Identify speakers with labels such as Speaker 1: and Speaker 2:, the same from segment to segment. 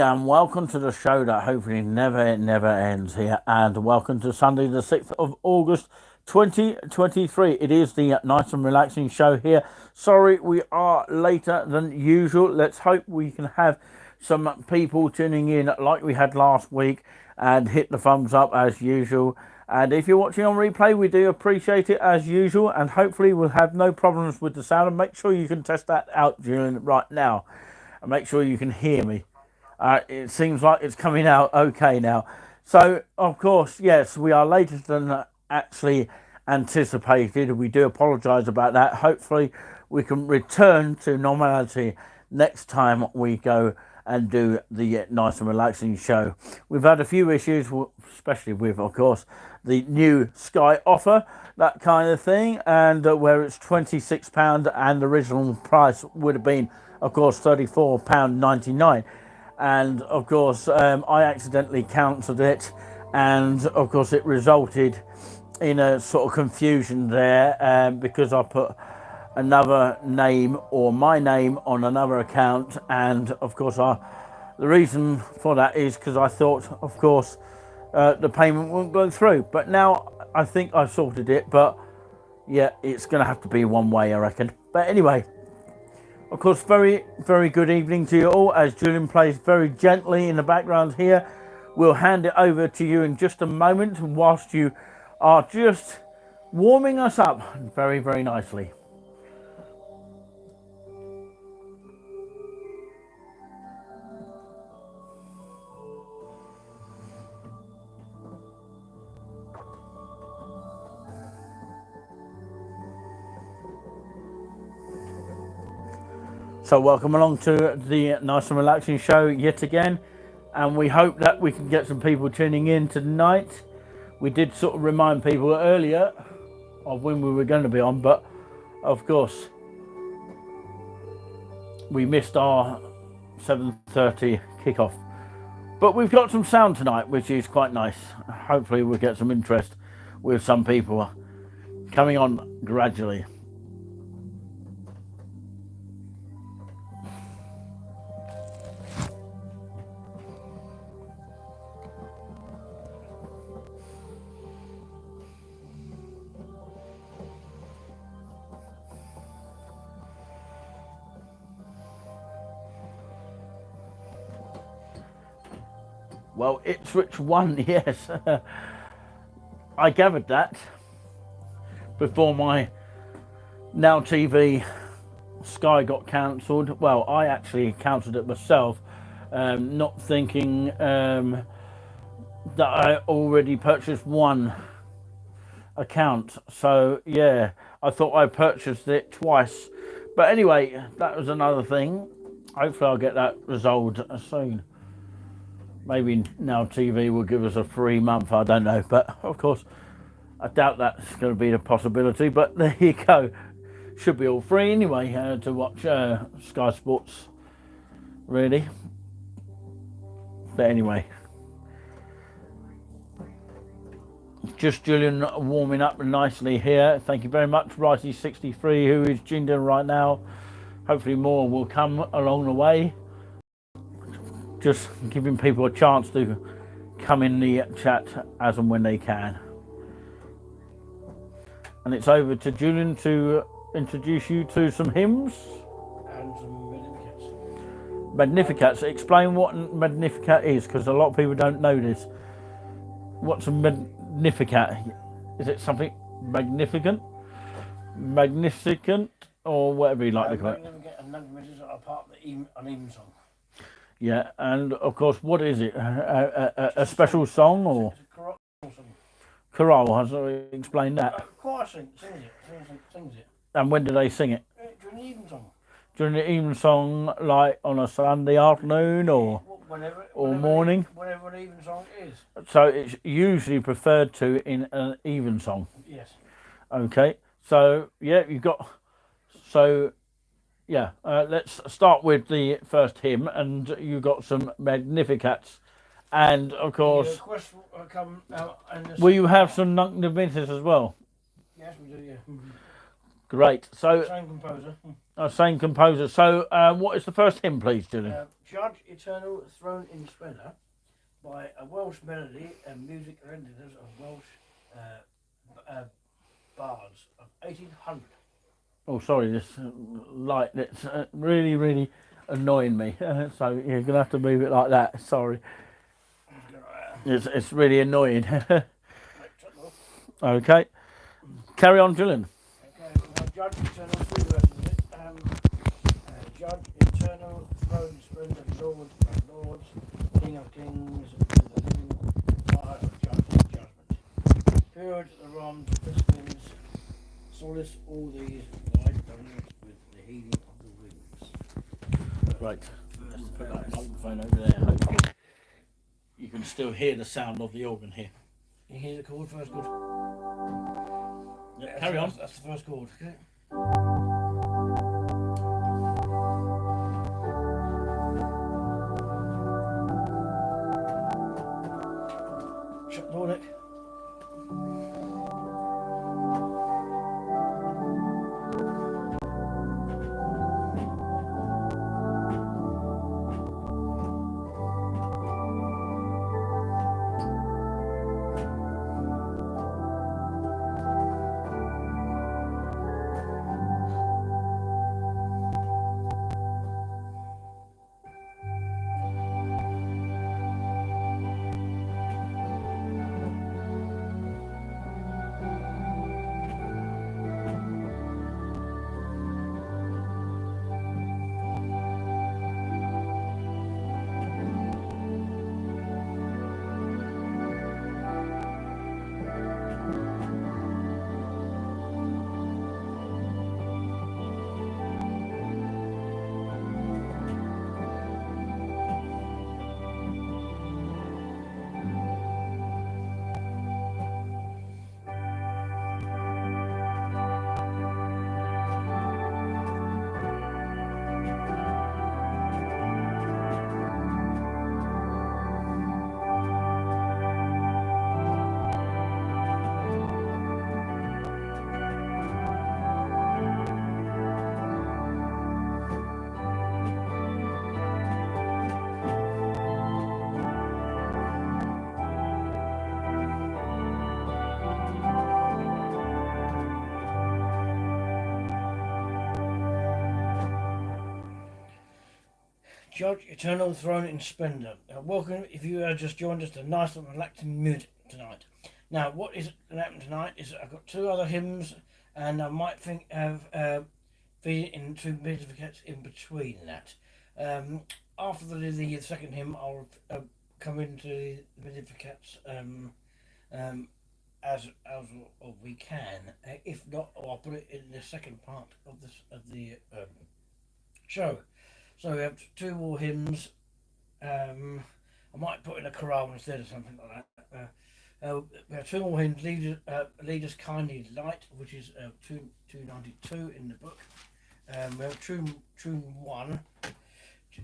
Speaker 1: And welcome to the show that hopefully never ends here. And welcome to Sunday, the 6th of August, 2023. It is the nice and relaxing show here. Sorry, we are later than usual. Let's hope we can have some people tuning in like we had last week and hit the thumbs up as usual. And if you're watching on replay, we do appreciate it as usual. And hopefully we'll have no problems with the sound. And make sure you can test that out during right now. And make sure you can hear me. It seems like it's coming out okay now. So, of course, yes, we are later than actually anticipated. We do apologise about that. Hopefully, we can return to normality next time we go and do the nice and relaxing show. We've had a few issues, especially with, of course, the new Sky offer, that kind of thing, and where it's £26 and the original price would have been, of course, £34.99. And of course I accidentally cancelled it, and of course it resulted in a sort of confusion there, because I put another name or my name on another account, and of course the reason for that is because I thought, of course, the payment wouldn't go through. But now I think I've sorted it, but yeah, it's going to have to be one way, I reckon. But anyway, of course, very good evening to you all as Julian plays very gently in the background here. We'll hand it over to you in just a moment whilst you are just warming us up very nicely. So welcome along to the nice and relaxing show yet again, and we hope that we can get some people tuning in tonight. We did sort of remind people earlier of when we were going to be on, but of course we missed our 7:30 kickoff. But we've got some sound tonight, which is quite nice. Hopefully we'll get some interest with some people coming on gradually. Well, Ipswich won, yes. I gathered that before my Now TV Sky got cancelled. Well, I actually cancelled it myself, not thinking that I already purchased one account. So, yeah, I thought I purchased it twice. But anyway, that was another thing. Hopefully I'll get that resolved soon. Maybe Now TV will give us a free month, I don't know. But of course, I doubt that's going to be the possibility. But there you go. Should be all free anyway to watch Sky Sports, really. But anyway, just Julian warming up nicely here. Thank you very much, Righty63, who is tuned in right now. Hopefully more will come along the way. Just giving people a chance to come in the chat as and when they can. And it's over to Julian to introduce you to some hymns.
Speaker 2: And some Magnificats.
Speaker 1: Magnificats. Explain what Magnificat is, because a lot of people don't know this. What's a Magnificat? Is it something magnificent? Magnificent? Or whatever you like to call it.
Speaker 2: Magnificat and Magnificats are part of an even song.
Speaker 1: Yeah, and of course, what is it? A special song or?
Speaker 2: It's a chorale song.
Speaker 1: Chorale, has to explain that.
Speaker 2: Choir sings it.
Speaker 1: And when do they sing it?
Speaker 2: During the even song.
Speaker 1: During the even song, like on a Sunday afternoon or
Speaker 2: Whenever
Speaker 1: morning?
Speaker 2: Whenever an even song is.
Speaker 1: So it's usually preferred to in an even song.
Speaker 2: Yes.
Speaker 1: Okay, so yeah, you've got, so yeah, let's start with the first hymn, and you've got some Magnificats, and of course,
Speaker 2: The request will come out. And
Speaker 1: will you have some Nunc Dimittis as well?
Speaker 2: Yes, we do, yeah.
Speaker 1: Great. So,
Speaker 2: Same composer.
Speaker 1: same composer. So, what is the first hymn, please, Julian?
Speaker 2: Judge Eternal Throne in Splendour by a Welsh melody and music renderers of Welsh bards of 1800.
Speaker 1: Oh, sorry, this light. It's really, really annoying me. So you're gonna have to move it like that. Sorry, it's really annoying. Okay, carry on, Julian.
Speaker 2: Okay, now Judge Eternal, three verses of it. Judge Eternal Throne Splendour, Lord of Lords, King of Kings, with the living fire of judgment. Purge the wrongs of Christians, solace all these light donors with the healing of the winds.
Speaker 1: Right, put that microphone over there. Hopefully, you can still hear the sound of the organ here.
Speaker 2: You hear the chord, first chord?
Speaker 1: Yeah, carry on.
Speaker 2: That's the first chord, okay? Shut the door, Nick. Judge Eternal Throne in Splendour. Welcome if you just joined us to nice and relaxing music tonight. Now, what is going to happen tonight is I've got two other hymns, and I might think of feeding in two Magnificats in between that. After the second hymn, I'll come into the Magnificats as we can. If not, I'll put it in the second part of the show. So we have two more hymns. I might put in a chorale instead or something like that. We have two more hymns. Lead Us Kindly Light, which is 292 in the book. We have tune one.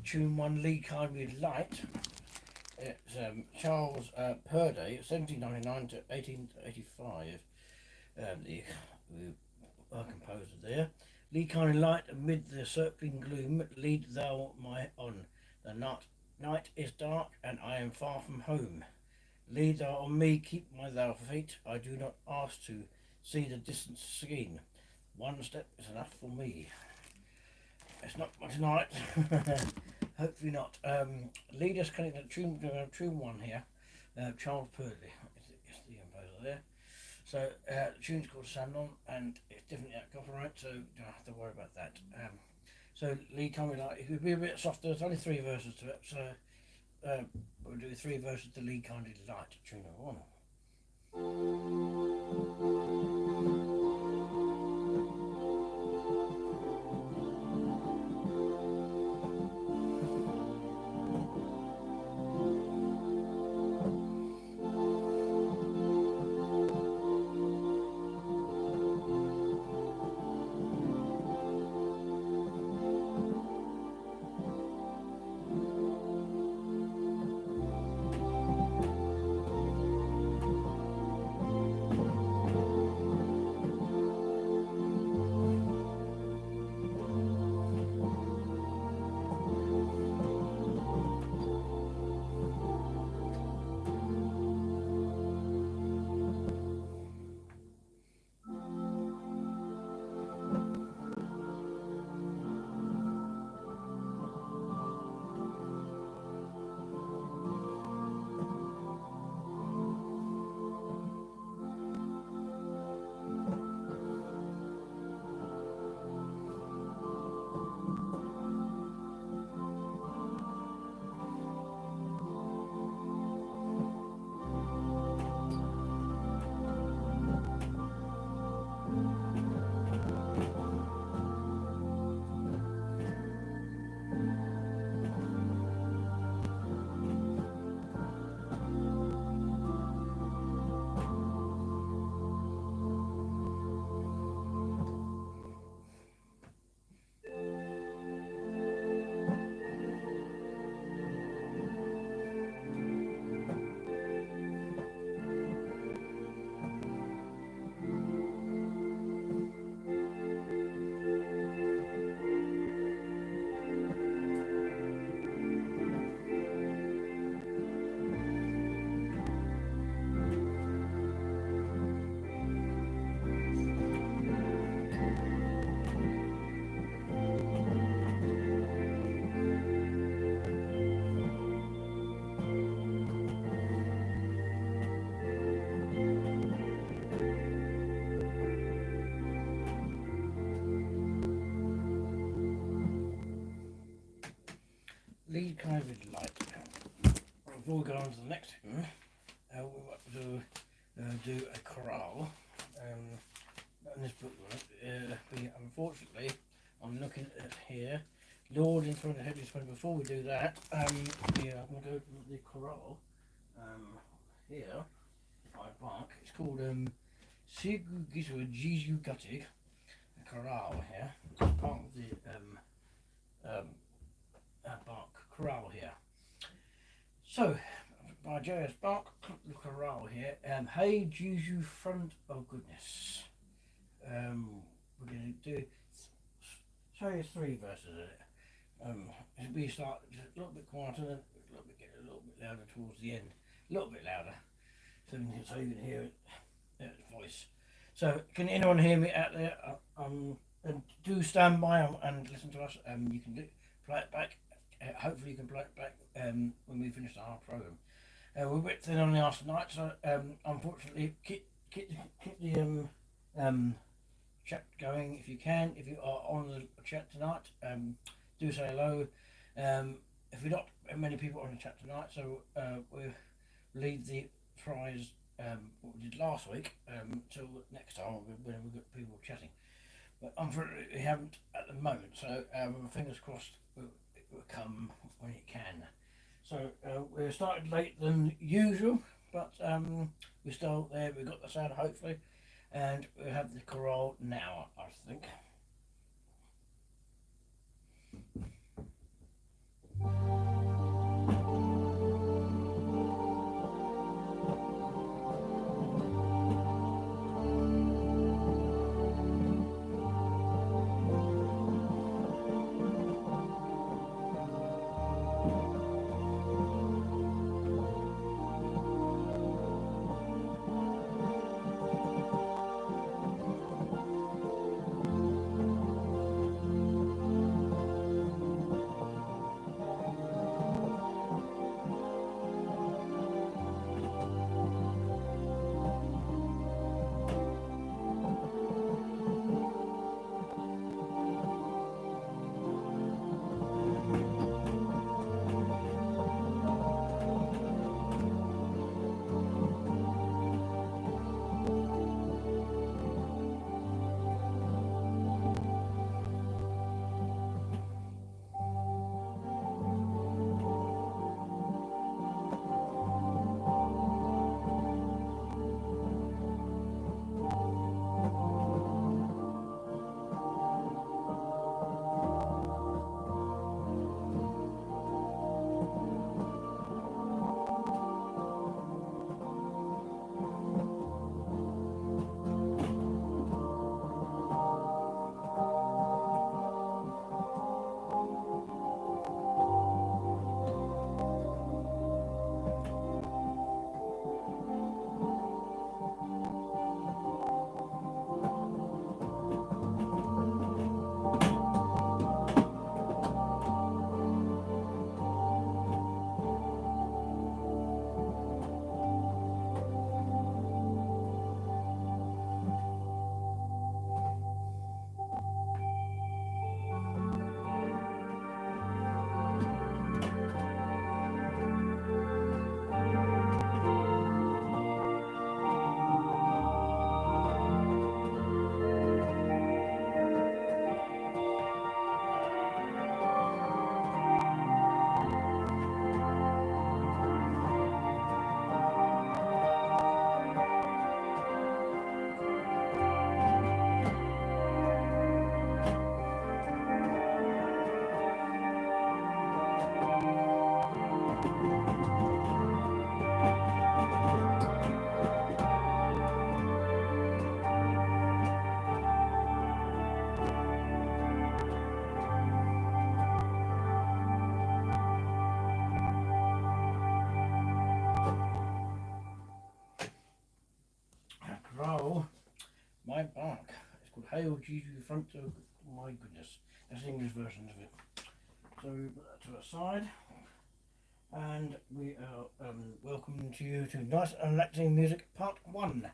Speaker 2: Tune one, Lead Kindly Light. It's Charles Purday, 1799 to 1885. The composer there. Lead kindly light amid the circling gloom, lead thou my on. The night is dark, and I am far from home. Lead thou on me, keep my thou feet. I do not ask to see the distant scene. One step is enough for me. It's not much tonight. Hopefully not. Lead us kind of tune one here. Charles Purley is the composer there. So the tune's called Sandon, and it's definitely out copyright, so you don't have to worry about that. So Lead Kindly Light, it could be a bit softer. There's only three verses to it, so we'll do three verses to Lead Kindly Light, tune number one. COVID light. Before we go on to the next hymn, we want to do a chorale. In this book, unfortunately, I'm looking at here, Lord in front of heavy spring. Before we do that, I'm going to go to the chorale here. My bark. It's called Sigu Giswa Jisu Guttig, a chorale here. It's part of the Bach chorale here. So, by J.S. Bach, the chorale here. Hey Jesu, front of goodness. We're going to do say 3 verses in it. We start just a little bit quieter, then get a little bit louder towards the end. A little bit louder, so you can hear it, its voice. So, can anyone hear me out there? And do stand by and listen to us. You can play it back. Hopefully you can play it back when we finish our programme. We're a bit thin on the arse tonight, so unfortunately keep the chat going if you can. If you are on the chat tonight, do say hello. If we're not many people on the chat tonight, so we'll leave the prize what we did last week till next time when we've got people chatting. But unfortunately we haven't at the moment, so fingers crossed it will come when it can. So we started late than usual, but we're still there. We've got the sound hopefully, and we have the chorale now, I think. Chorale, My Bark. It's called Hail Jesus, front of my goodness. That's the English version of it. So we put that to the side, and we are welcoming to you to Nice and Relaxing Music Part 1.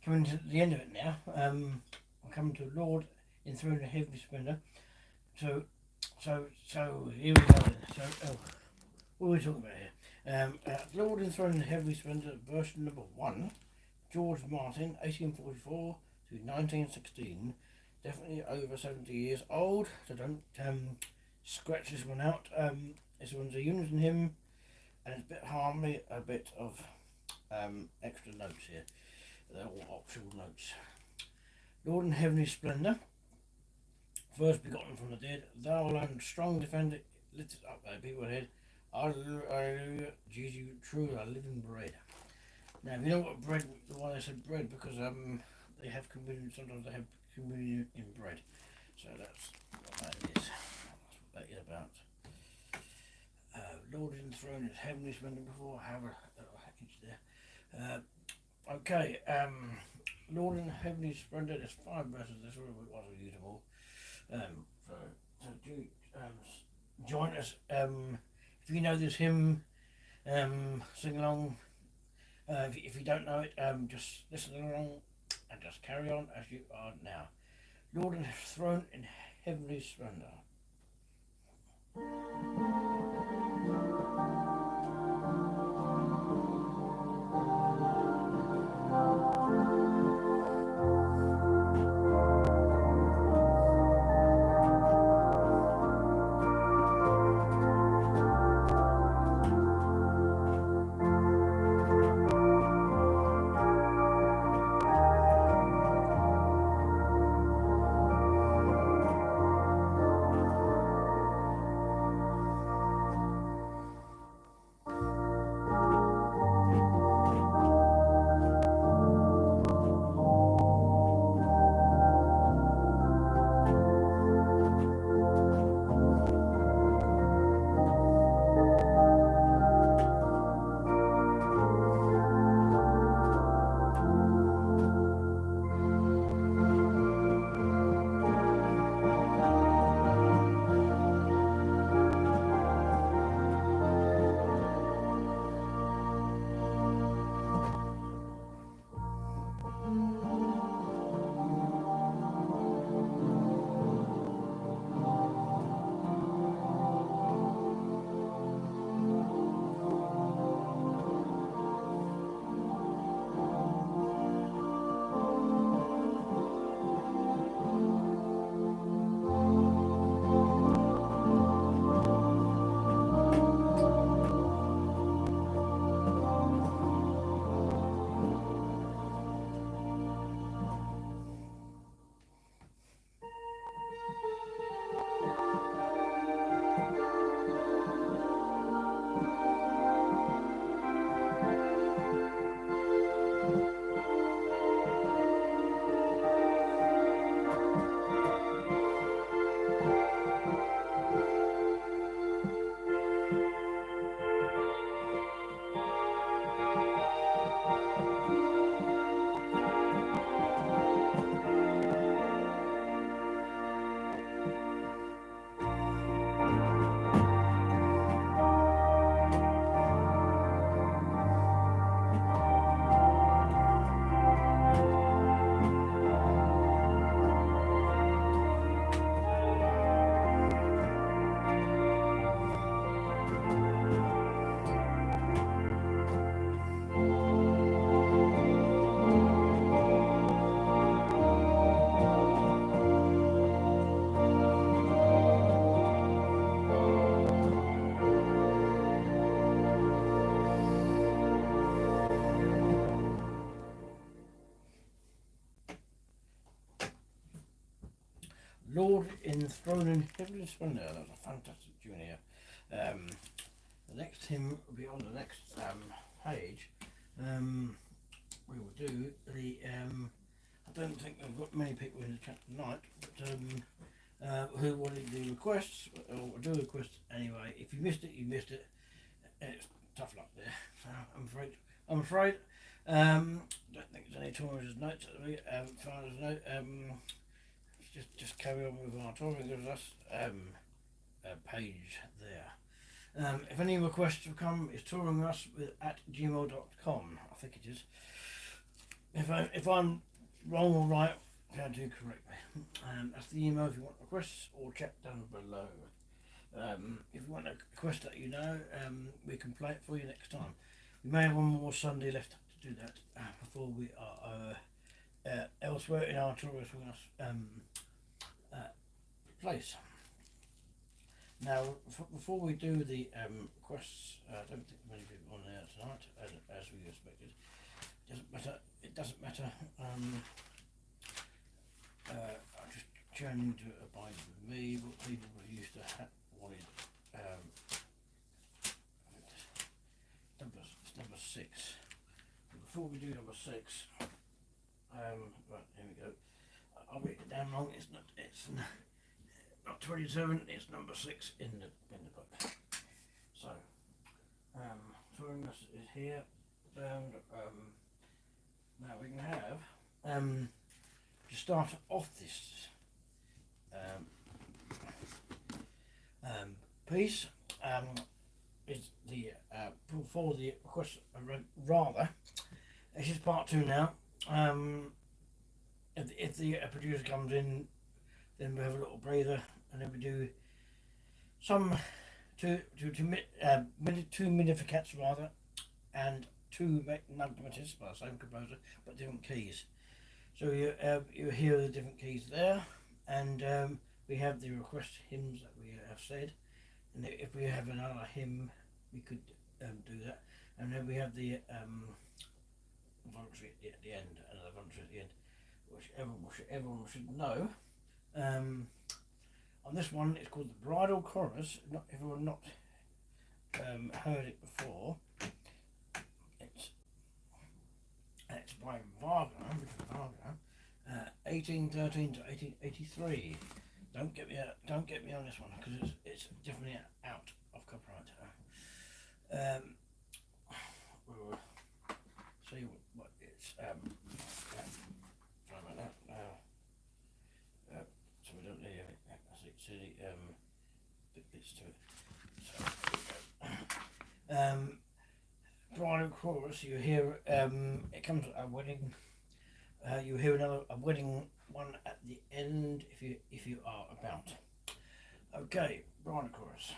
Speaker 2: Coming to the end of it now. I'm coming to Lord enthroned in heavy splendour. So here we go. So What are we talking about here? Lord Enthroned in Heavenly Splendour, version number 1, George Martin, 1844 to 1916. Definitely over 70 years old, so don't scratch this one out. This one's a Unison hymn, and it's a bit harmony, a bit of extra notes here. They're all optional notes. Lord in Heavenly Splendour, first begotten from the dead, thou alone strong defender, lift up thy people head. Hallelujah, Jesus, true, thy living bread. Now, if you know what bread, why they said bread, because they have communion, sometimes they have communion in bread. So that's what that is. That's what that is about. Lord enthroned in heavenly splendour before, I have a inch there. Okay, Lord in heavenly splendour, there's 5 verses, this one was read them all. So do join us. If you know this hymn, sing along. If you don't know it, just listen along and just carry on as you are now. Lord enthroned in heavenly splendour. Lord enthroned in heavenly splendour. That's a fantastic tune here. The next hymn will be on the next page. We will do the. I don't think I've got many people in the chat tonight, but who wanted the requests, or do requests anyway. If you missed it, you missed it. It's tough luck there. So I'm afraid. Don't think there's any Torres notes at me. Father's note. Just carry on with our touring with us page there. If any requests have come, it's touring us at gmail.com. I think it is. If I'm wrong or right, do correct me. That's the email if you want requests, or chat down below. If you want a quest that we can play it for you next time. We may have one more Sunday left to do that before we are elsewhere in our tourist place. Now, before we do the quests, I don't think many people on there tonight, as we expected. It doesn't matter. I'm just trying to abide with me. What people used to wanted. It's number 6. Before we do number 6, right, here we go. I'll read it down wrong. It's not 27. It's number 6 in the book. So, touring us is here. And now we can have to start off this piece is the for the request rather. This is part 2 now. If the producer comes in, then we have a little breather, and then we do some two Magnificats rather, and 2 Magnumatists by the same composer but different keys. So you hear the different keys there, and we have the request hymns that we have said, and if we have another hymn we could do that, and then we have the voluntary at the end, another voluntary at the end, which everyone should know. On this one it's called the Bridal Chorus. Not everyone not heard it before. It's by Wagner, Richard Wagner, 1813 to 1883. Don't get me on this one because it's definitely out of copyright. We'll see what it's. Sorry about that. So we don't need it. See bits to it. So Bridal Chorus, you hear it comes at a wedding. You hear a wedding one at the end if you are about. Okay, Bridal Chorus.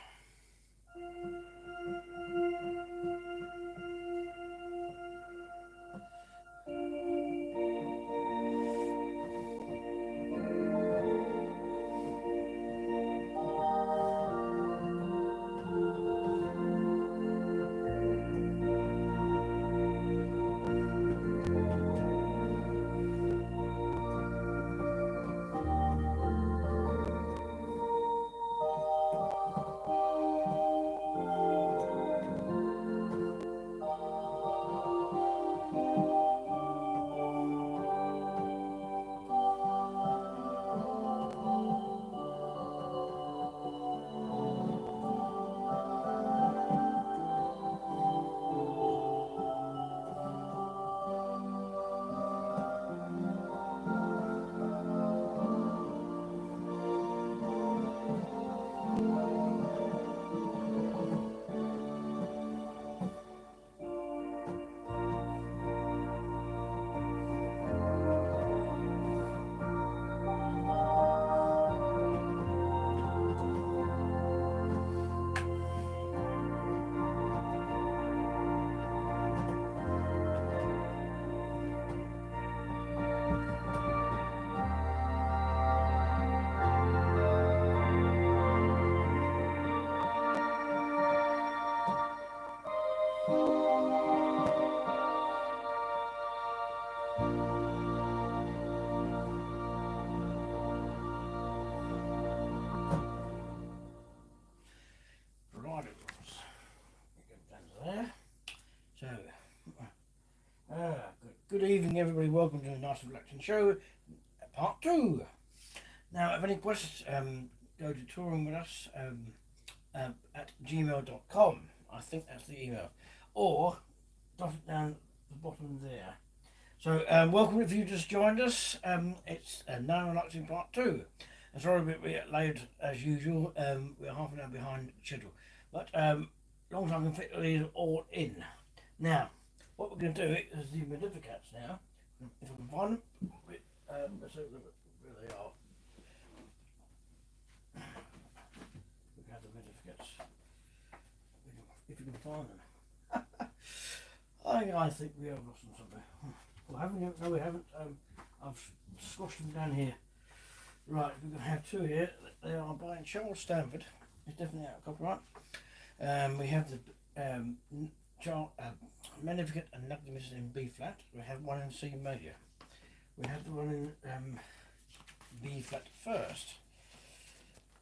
Speaker 2: Good evening, everybody. Welcome to the Nice and Relaxing Show, part 2. Now, if any questions, go to touring with us at gmail.com. I think that's the email, or drop it down at the bottom there. So, welcome if you just joined us. It's now Relaxing part 2. And sorry we're late as usual. We're half an hour behind schedule, but long as I can fit these all in. Now, what we're going to do is the Magnificats now. If I can find them, let's see where they are. We have the Magnificats. certificates. If you can find them. I think we have lost them somewhere. Well, haven't you? No, we haven't. I've squashed them down here. Right, we're going to have two here. They are by Charles Stanford. It's definitely out of copyright. We have the Magnificat and Magnificent in B flat. We have one in C major. We have the one in B flat first.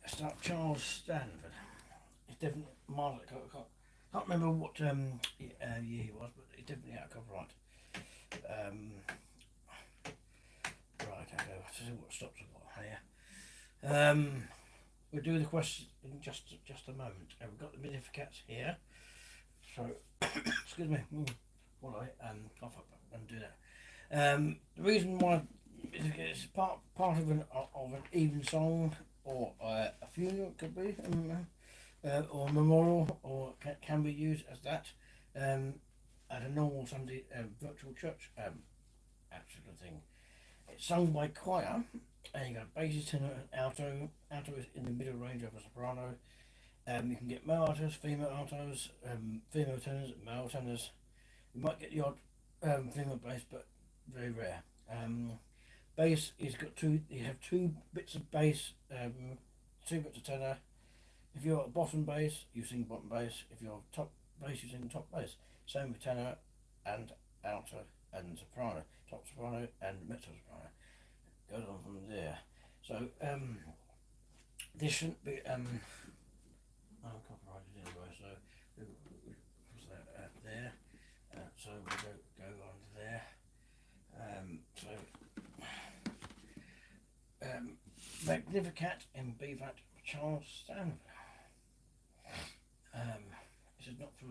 Speaker 2: Start Charles Stanford. It's definitely miles out of copyright. Can't remember what year he was, but it's definitely out of copyright. Right, okay, let's see what stops I've got here. We'll do the question in just a moment. We've got the Magnificats here. So, excuse me, while I cough up and do that. The reason why it's part of an evensong or a funeral, it could be, or a memorial, or can be used as that at a normal Sunday virtual church sort of thing. It's sung by choir, and you got bass, tenor, and alto. Alto is in the middle range of a soprano. You can get male altos, female altos, female tenors, male tenors. You might get the odd female bass, but very rare. Bass is got two. You have two bits of bass, two bits of tenor. If you're a bottom bass, you sing bottom bass. If you're top bass, you sing top bass. Same with tenor and alto and soprano, top soprano and mezzo soprano. Goes on from there. So this shouldn't be copyrighted anyway. So we'll put that there. So we'll go on to there. Magnificat in B flat, Charles Stanford. This is not for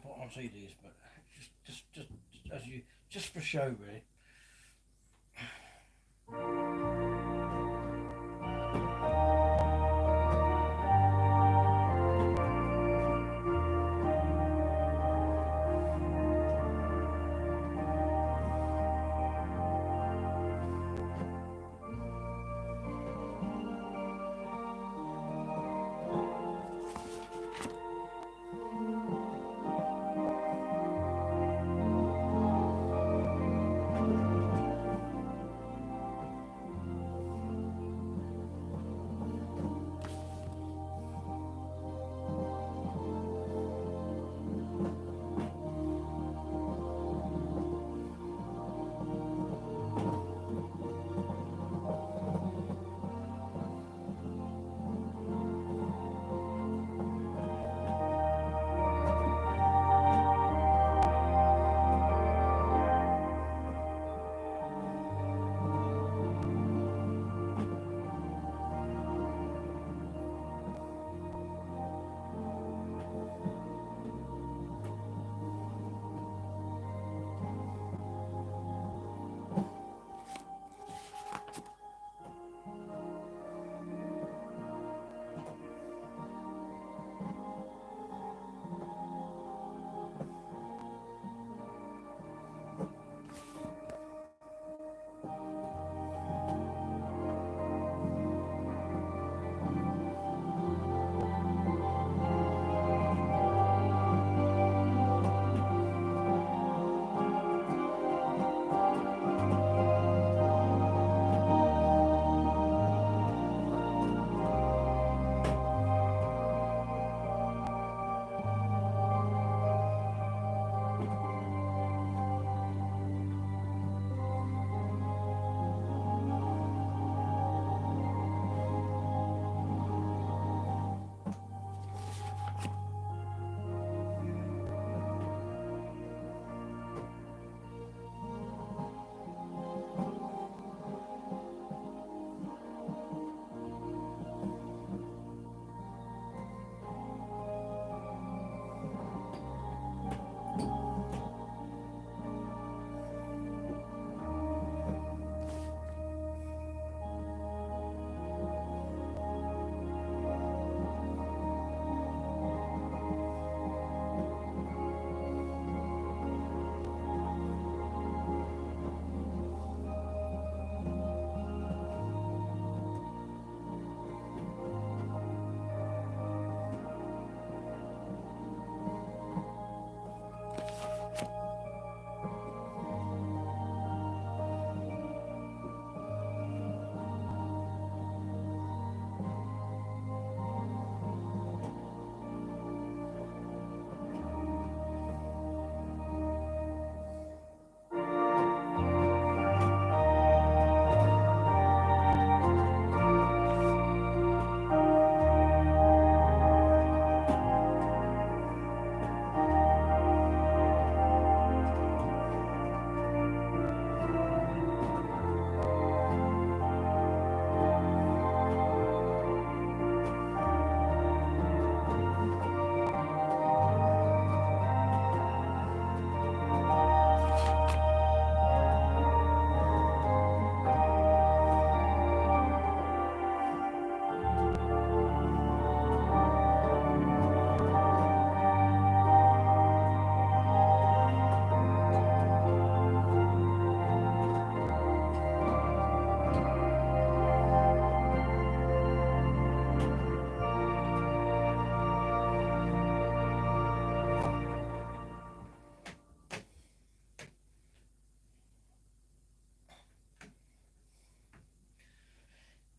Speaker 2: put on CDs, but just as you for show really.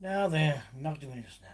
Speaker 2: Now they're not doing this now.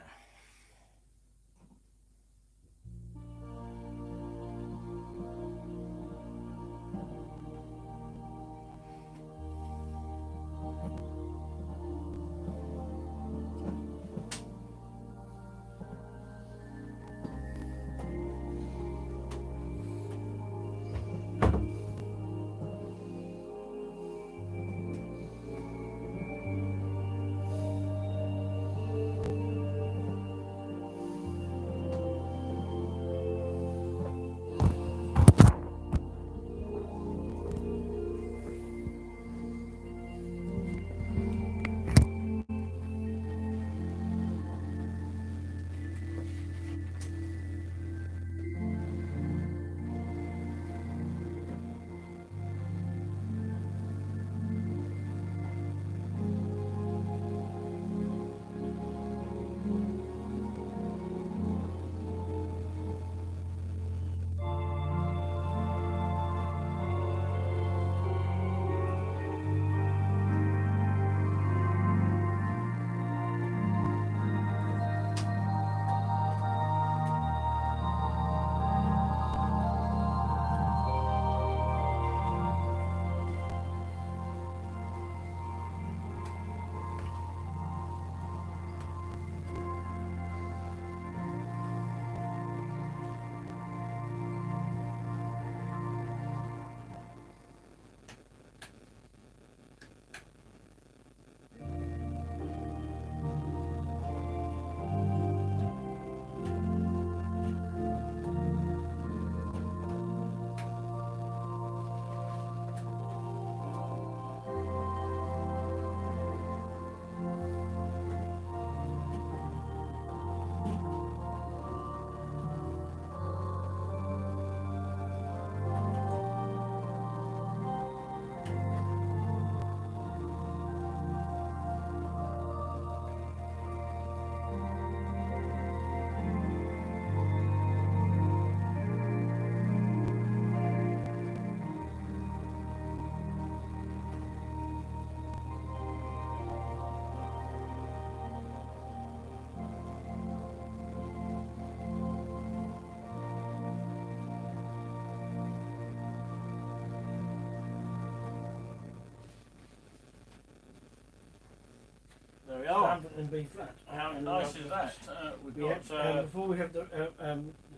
Speaker 1: There we are.
Speaker 2: Stanford and B flat.
Speaker 1: How
Speaker 2: And
Speaker 1: nice is that? We've
Speaker 2: Yeah,
Speaker 1: got,
Speaker 2: before we have the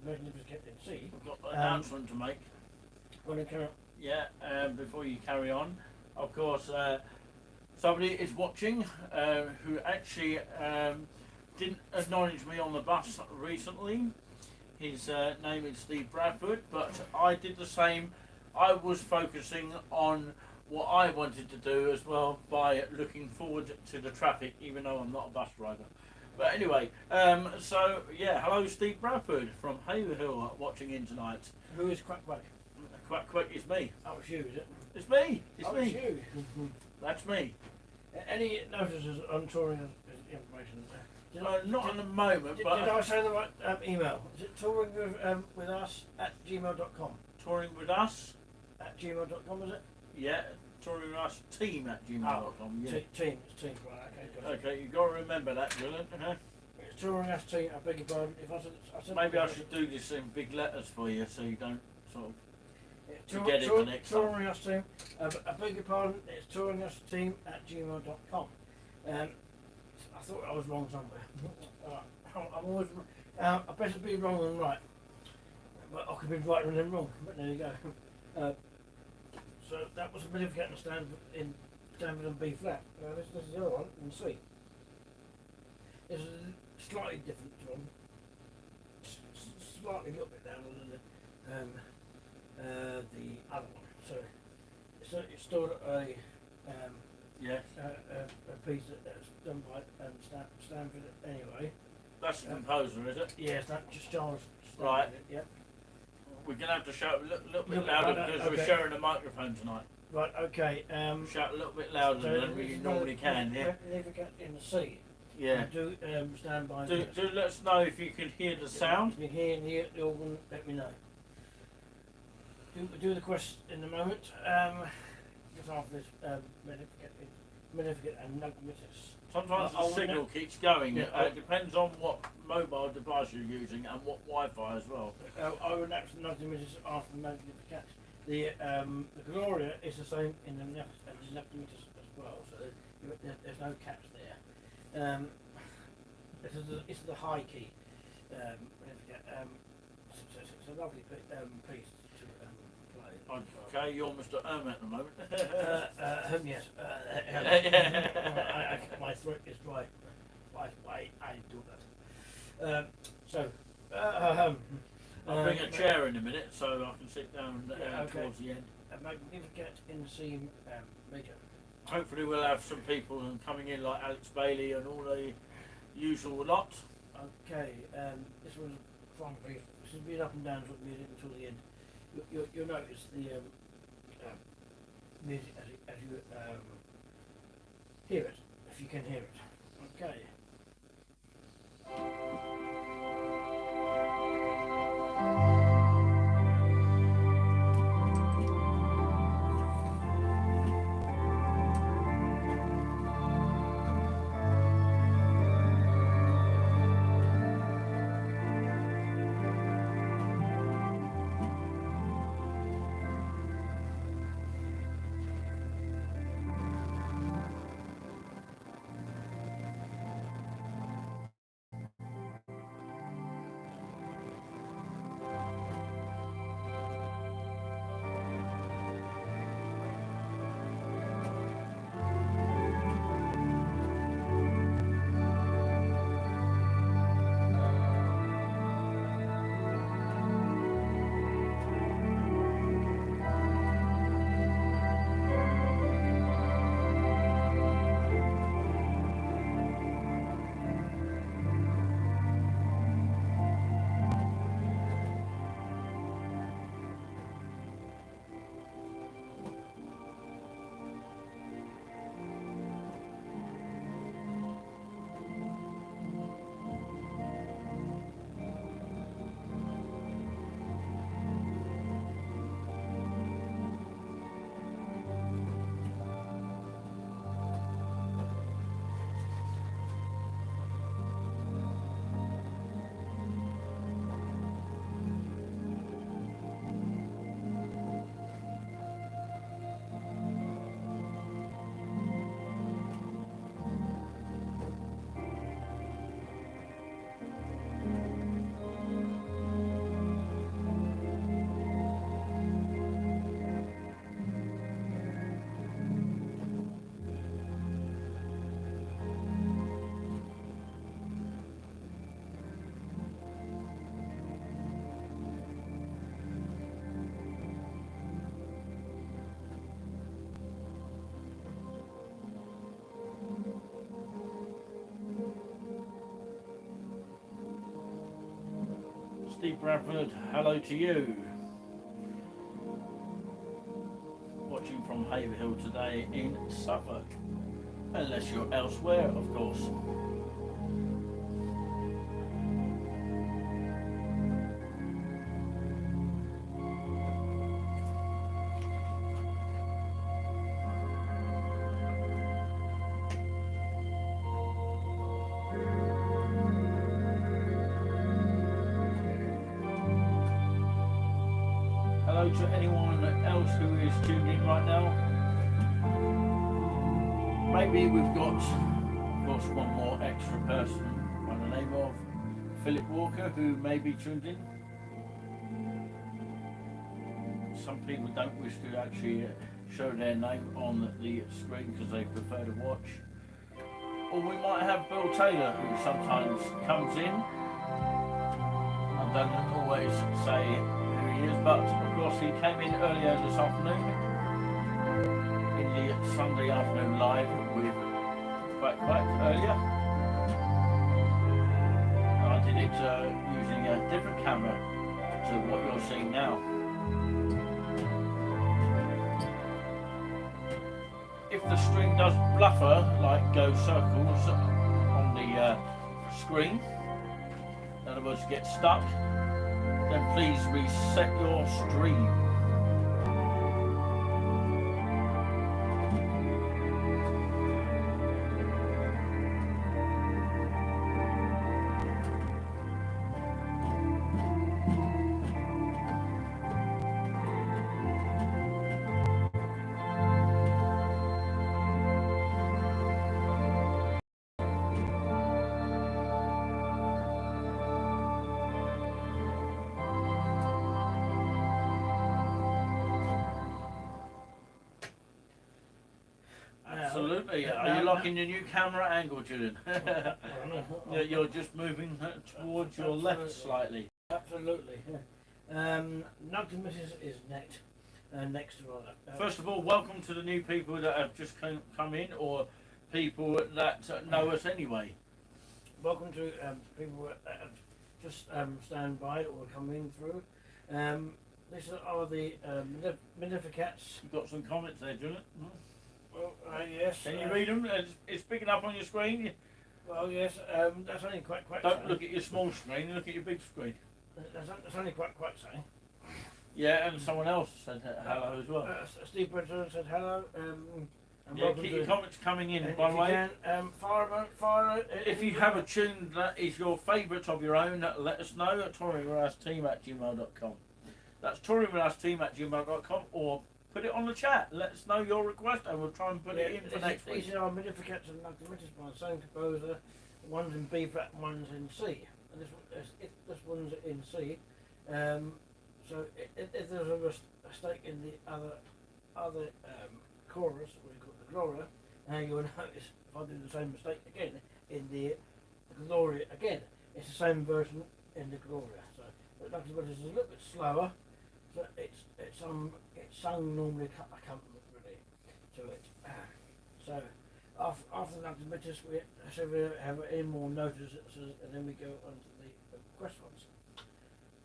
Speaker 2: Magnificent in C,
Speaker 1: we've got an announcement to make.
Speaker 2: want to carry on.
Speaker 1: Yeah, before you carry on, of course, somebody is watching who actually didn't acknowledge me on the bus recently. His name is Steve Bradford, but I did the same. I was focusing on what I wanted to do as well by looking forward to the traffic, even though I'm not a bus driver. But anyway, so yeah, hello Steve Bradford from Haverhill watching in tonight.
Speaker 2: Who is Quack Quack?
Speaker 1: Quack Quack is me.
Speaker 2: Oh, it's you, is it?
Speaker 1: It's me. It's
Speaker 2: Oh,
Speaker 1: me.
Speaker 2: it's you.
Speaker 1: That's me.
Speaker 2: Any notices on touring information?
Speaker 1: Not at the moment,
Speaker 2: Did
Speaker 1: but
Speaker 2: I say the right email? Is it touring with us at gmail.com?
Speaker 1: touring with us.
Speaker 2: At gmail.com, is it?
Speaker 1: Yeah, touring with us team at gmail.com. Yeah.
Speaker 2: Team, it's team, right, okay, got it.
Speaker 1: Okay, you got to remember that, Dylan. Uh-huh.
Speaker 2: It's touring us team, I beg your pardon. If I said
Speaker 1: Maybe I should do this in big letters for you, so you don't sort of.
Speaker 2: Tour,
Speaker 1: Get it
Speaker 2: tour,
Speaker 1: for next time.
Speaker 2: touring us team. I beg your pardon. It's touring us team at gmail.com. I thought I was wrong somewhere. I'm always. I better be wrong than right. But I could be right and then wrong. But there you go. So that was a Magnificent in Stanford and B flat. This is the other one in C. This is a slightly different one. Slightly a little bit down than the other one. So it's still
Speaker 1: Yeah,
Speaker 2: a piece that's done by Stanford anyway.
Speaker 1: that's the composer, is it?
Speaker 2: Yeah, it's not just Charles Stanford.
Speaker 1: Right.
Speaker 2: Yep.
Speaker 1: We're going to have to shout a little bit
Speaker 2: Little bit
Speaker 1: louder
Speaker 2: louder,
Speaker 1: because we're
Speaker 2: okay.
Speaker 1: sharing a microphone tonight.
Speaker 2: Right. Okay.
Speaker 1: Shout a little bit louder than we normally can, yeah?
Speaker 2: Magnificent in the C.
Speaker 1: Yeah.
Speaker 2: Do stand by.
Speaker 1: Do let us know if you can hear the sound.
Speaker 2: If you can hear the organ, let me know. Do the quest in a moment. Just after this Magnificent Magnificent and Nugmitus.
Speaker 1: Sometimes the
Speaker 2: I would
Speaker 1: signal
Speaker 2: ne-
Speaker 1: keeps going.
Speaker 2: Yeah,
Speaker 1: It depends on what mobile device you're using and what Wi-Fi as well.
Speaker 2: I would next Nugmitus after the Magnificat. The Gloria is the same in the Nugmitus as well, so there's no caps there. It's the high key. It's a lovely piece to play.
Speaker 1: Okay, you're Mr. Erm at the moment.
Speaker 2: Yes. My throat is dry. I do that.
Speaker 1: I'll bring a chair in a minute so I can sit down towards the end.
Speaker 2: A Magnificat in C major.
Speaker 1: Hopefully we'll have some people coming in like Alex Bailey and all the usual lot.
Speaker 2: Okay, this was fun brief. This has been up and down with music until the end. You'll notice the music as you hear it, if you can hear it. Okay.
Speaker 1: Steve Bradford, hello to you. Watching from Haverhill today in Suffolk. Unless you're elsewhere, of course. Hello to anyone else who is tuned in right now. Maybe we've got, of course, one more extra person by the name of Philip Walker who may be tuned in. Some people don't wish to actually show their name on the screen because they prefer to watch. Or we might have Bill Taylor who sometimes comes in and doesn't always say who he is, but of course he came in earlier this afternoon in the Sunday afternoon live with Quack Quack earlier. I did it using a different camera to what you're seeing now. If the string does bluffer, like go circles on the screen, in other words get stuck, then please reset your stream. Absolutely. Are you locking your new camera angle, Julian? You're just moving towards your left slightly.
Speaker 2: Absolutely. Nugs and Misses is next. Next to other.
Speaker 1: First of all, welcome to the new people that have just come in, or people that know us anyway.
Speaker 2: Welcome to people that have just stand by or come in through. These are the Minificats.
Speaker 1: You've got some comments there, Julian.
Speaker 2: Well, yes.
Speaker 1: Can you read them? It's big enough on your screen.
Speaker 2: Well, yes. That's only quite.
Speaker 1: Don't look at your small screen. Look at your big screen.
Speaker 2: That's only quite saying.
Speaker 1: Yeah, and someone else said hello as well.
Speaker 2: Steve Brenton said hello.
Speaker 1: Yeah, keep your comments coming in, by the way.
Speaker 2: Fire,
Speaker 1: if you have a tune that is your favourite of your own, let us know at touringwithousteam@gmail.com. That's touringwithousteam@gmail.com, or put it on the chat. Let us know your request and we'll try and put it in for next week.
Speaker 2: These are Minificats and Nugs by the same composer. One's in B flat and one's in C. And this one's in C. So if there's a mistake in the other chorus, we call it the Gloria, you'll notice if I do the same mistake again in the Gloria again, it's the same version in the Gloria. So but Nugs is a little bit slower. So it's sung normally accompaniment really to it. So after Nugs we have any more notices, and then we go on to the request ones.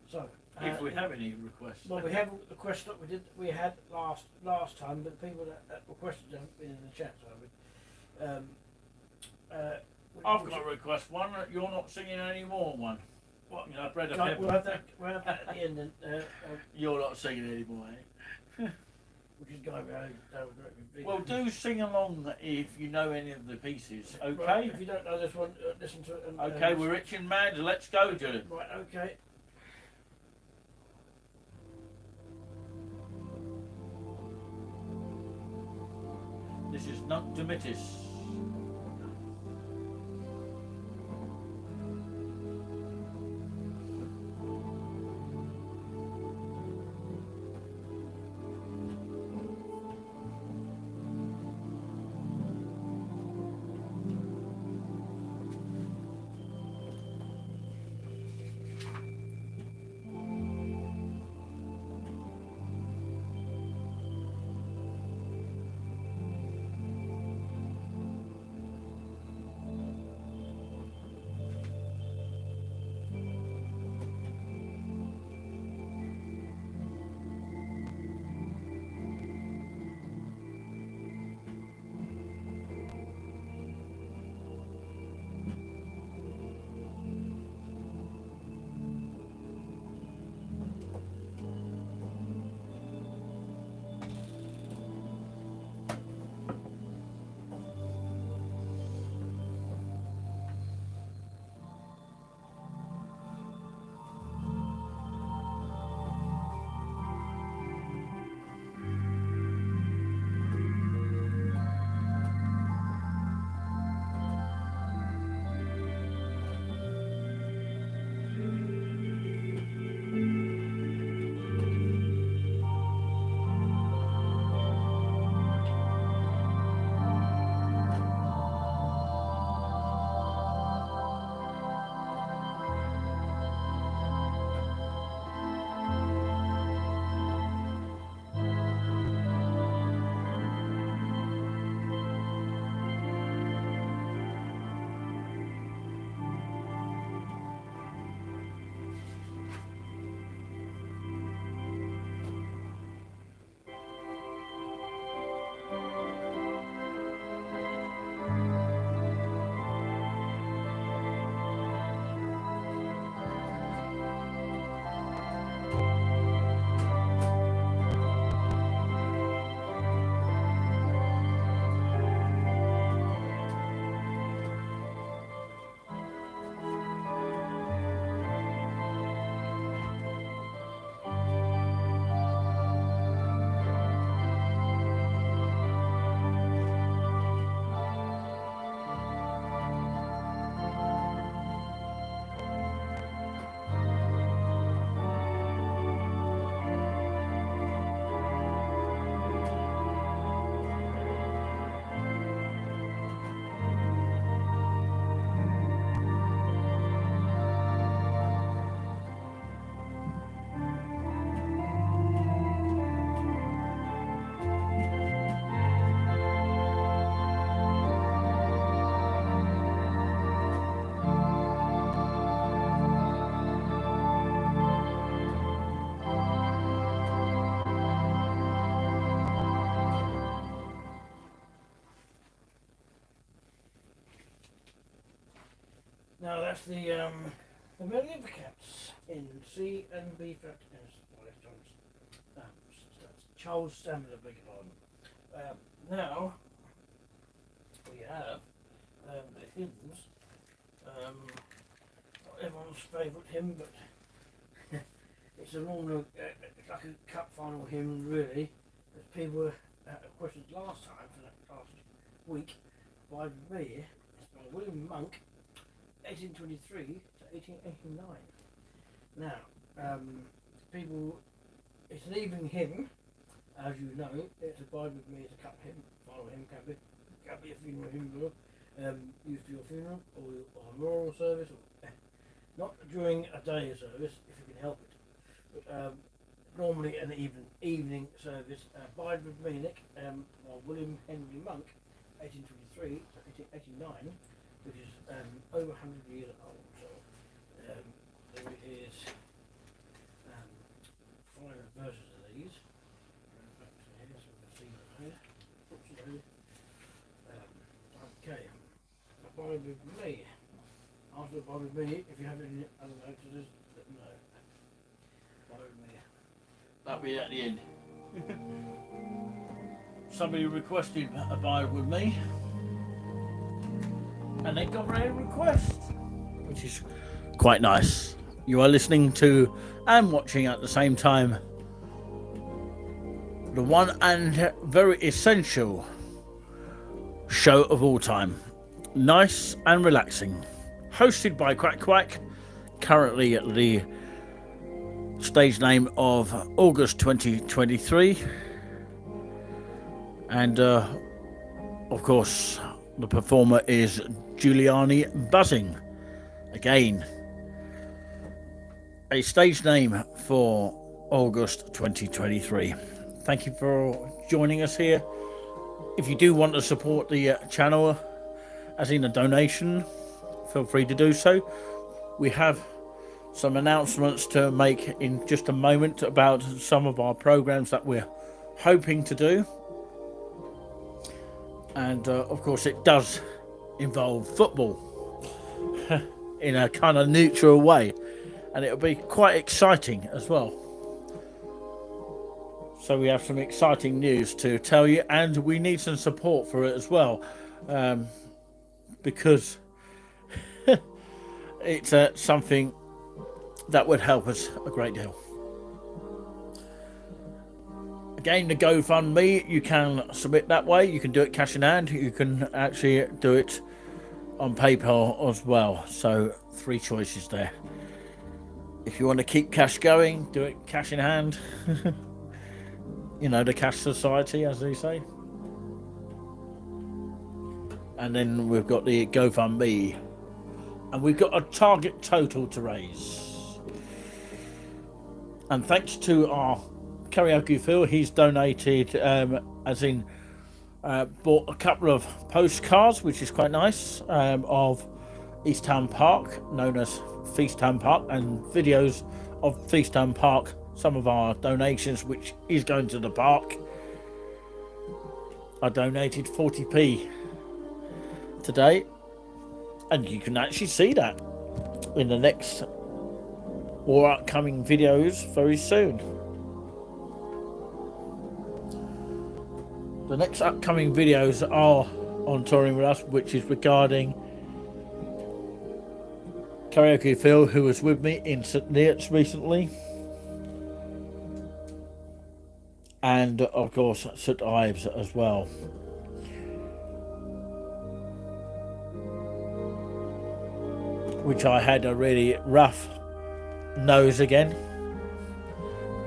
Speaker 2: So
Speaker 1: if we have any requests.
Speaker 2: well, we have the requests that we had last time, but the people that requested haven't been in the chat. So
Speaker 1: I've got a request. One that you're not singing anymore. One.
Speaker 2: What?
Speaker 1: You know, bread and
Speaker 2: We'll
Speaker 1: pepper.
Speaker 2: have that at the end.
Speaker 1: You're not singing anymore, eh?
Speaker 2: Which is going to be.
Speaker 1: Well, do sing along if you know any of the pieces, okay?
Speaker 2: Right, if you don't know this one, listen to it.
Speaker 1: Okay, we're itching mad. Let's go, Julian.
Speaker 2: Right, okay.
Speaker 1: This is Nunc Dimittis.
Speaker 2: that's the Magnificats in C and B flat. Charles Stammer, beg your pardon. Now we have the hymns. Not everyone's favourite hymn, but it's a normal, it's like a cup final hymn, really. As people were questioned last time, for that last week, by me, it's by William Monk, 1823 to 1889. Now, people, it's an evening hymn. As you know, it's Abide With Me, it's a cup hymn, final hymn can be a funeral hymn, used for your funeral or a memorial service, or not during a day service if you can help it, but normally an evening service. Abide With Me, Nick, by William Henry Monk, 1823 to 1889, which is over 100 years old. So there it is, 5 verses of these. Okay, Abide With Me. After Abide With Me, if you have any other notices, let me know. Abide With Me.
Speaker 1: That'll be at the end. Somebody requested Abide With Me, and they got their request, which is quite nice. You are listening to and watching at the same time the one and very essential show of all time, Nice and Relaxing, hosted by Quack Quack, currently at the stage name of August 2023, and of course the performer is Giuliani Buzzing, again a stage name for August 2023. Thank you for joining us here. If you do want to support the channel, as in a donation, feel free to do so. We have some announcements to make in just a moment about some of our programs that we're hoping to do. And of course it does involve football in a kind of neutral way. And it'll be quite exciting as well. So we have some exciting news to tell you, and we need some support for it as well, because it's something that would help us a great deal. Again, the GoFundMe, you can submit that way. You can do it cash in hand. You can actually do it on PayPal as well. So 3 choices there. If you want to keep cash going, do it cash in hand. You know, the Cash Society, as they say. And then we've got the GoFundMe. And we've got a target total to raise. And thanks to our Karaoke Phil, he's donated, bought a couple of postcards, which is quite nice, of East Town Park, known as Feast Town Park, and videos of Feast Town Park. Some of our donations, which is going to the park. I donated 40p today, and you can actually see that in the next or upcoming videos very soon. The next upcoming videos are on Touring With Us, which is regarding Karaoke Phil, who was with me in St Neots recently. And of course St Ives as well. Which I had a really rough nose again.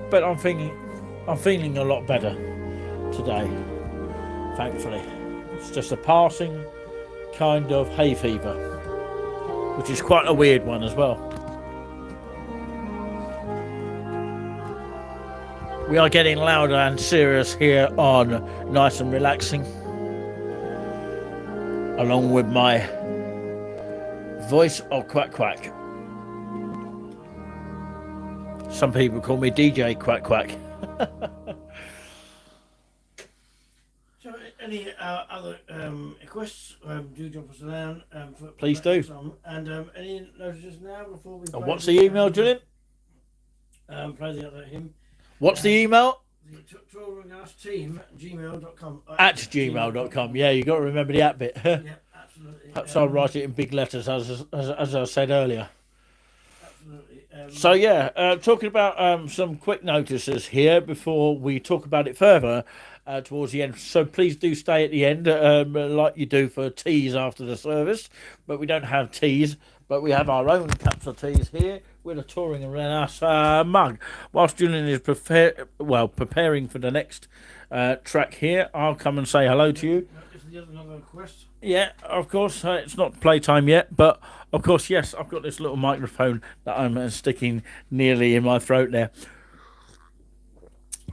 Speaker 1: But I'm feeling a lot better today, thankfully. It's just a passing kind of hay fever, which is quite a weird one as well. We are getting louder and serious here on Nice and Relaxing, along with my voice of Quack Quack. Some people call me DJ Quack Quack.
Speaker 2: So any other requests, do drop us down.
Speaker 1: Please do.
Speaker 2: And any notices now before we.
Speaker 1: And what's the email, Julian?
Speaker 2: Play the other hymn.
Speaker 1: What's the email?
Speaker 2: TrollRingUsTeam@gmail.com.
Speaker 1: At gmail.com. Yeah, you got to remember the at bit.
Speaker 2: Yeah, absolutely.
Speaker 1: Perhaps I'll write it in big letters, as I said earlier.
Speaker 2: Absolutely.
Speaker 1: So yeah, talking about some quick notices here before we talk about it further towards the end. So please do stay at the end, like you do for teas after the service. But we don't have teas, but we have our own cups of teas here with a Touring Around Us mug. Whilst Julian is preparing for the next track here, I'll come and say hello to you.
Speaker 2: Is the other another request?
Speaker 1: Yeah, of course, it's not playtime yet, but of course, yes, I've got this little microphone that I'm sticking nearly in my throat there.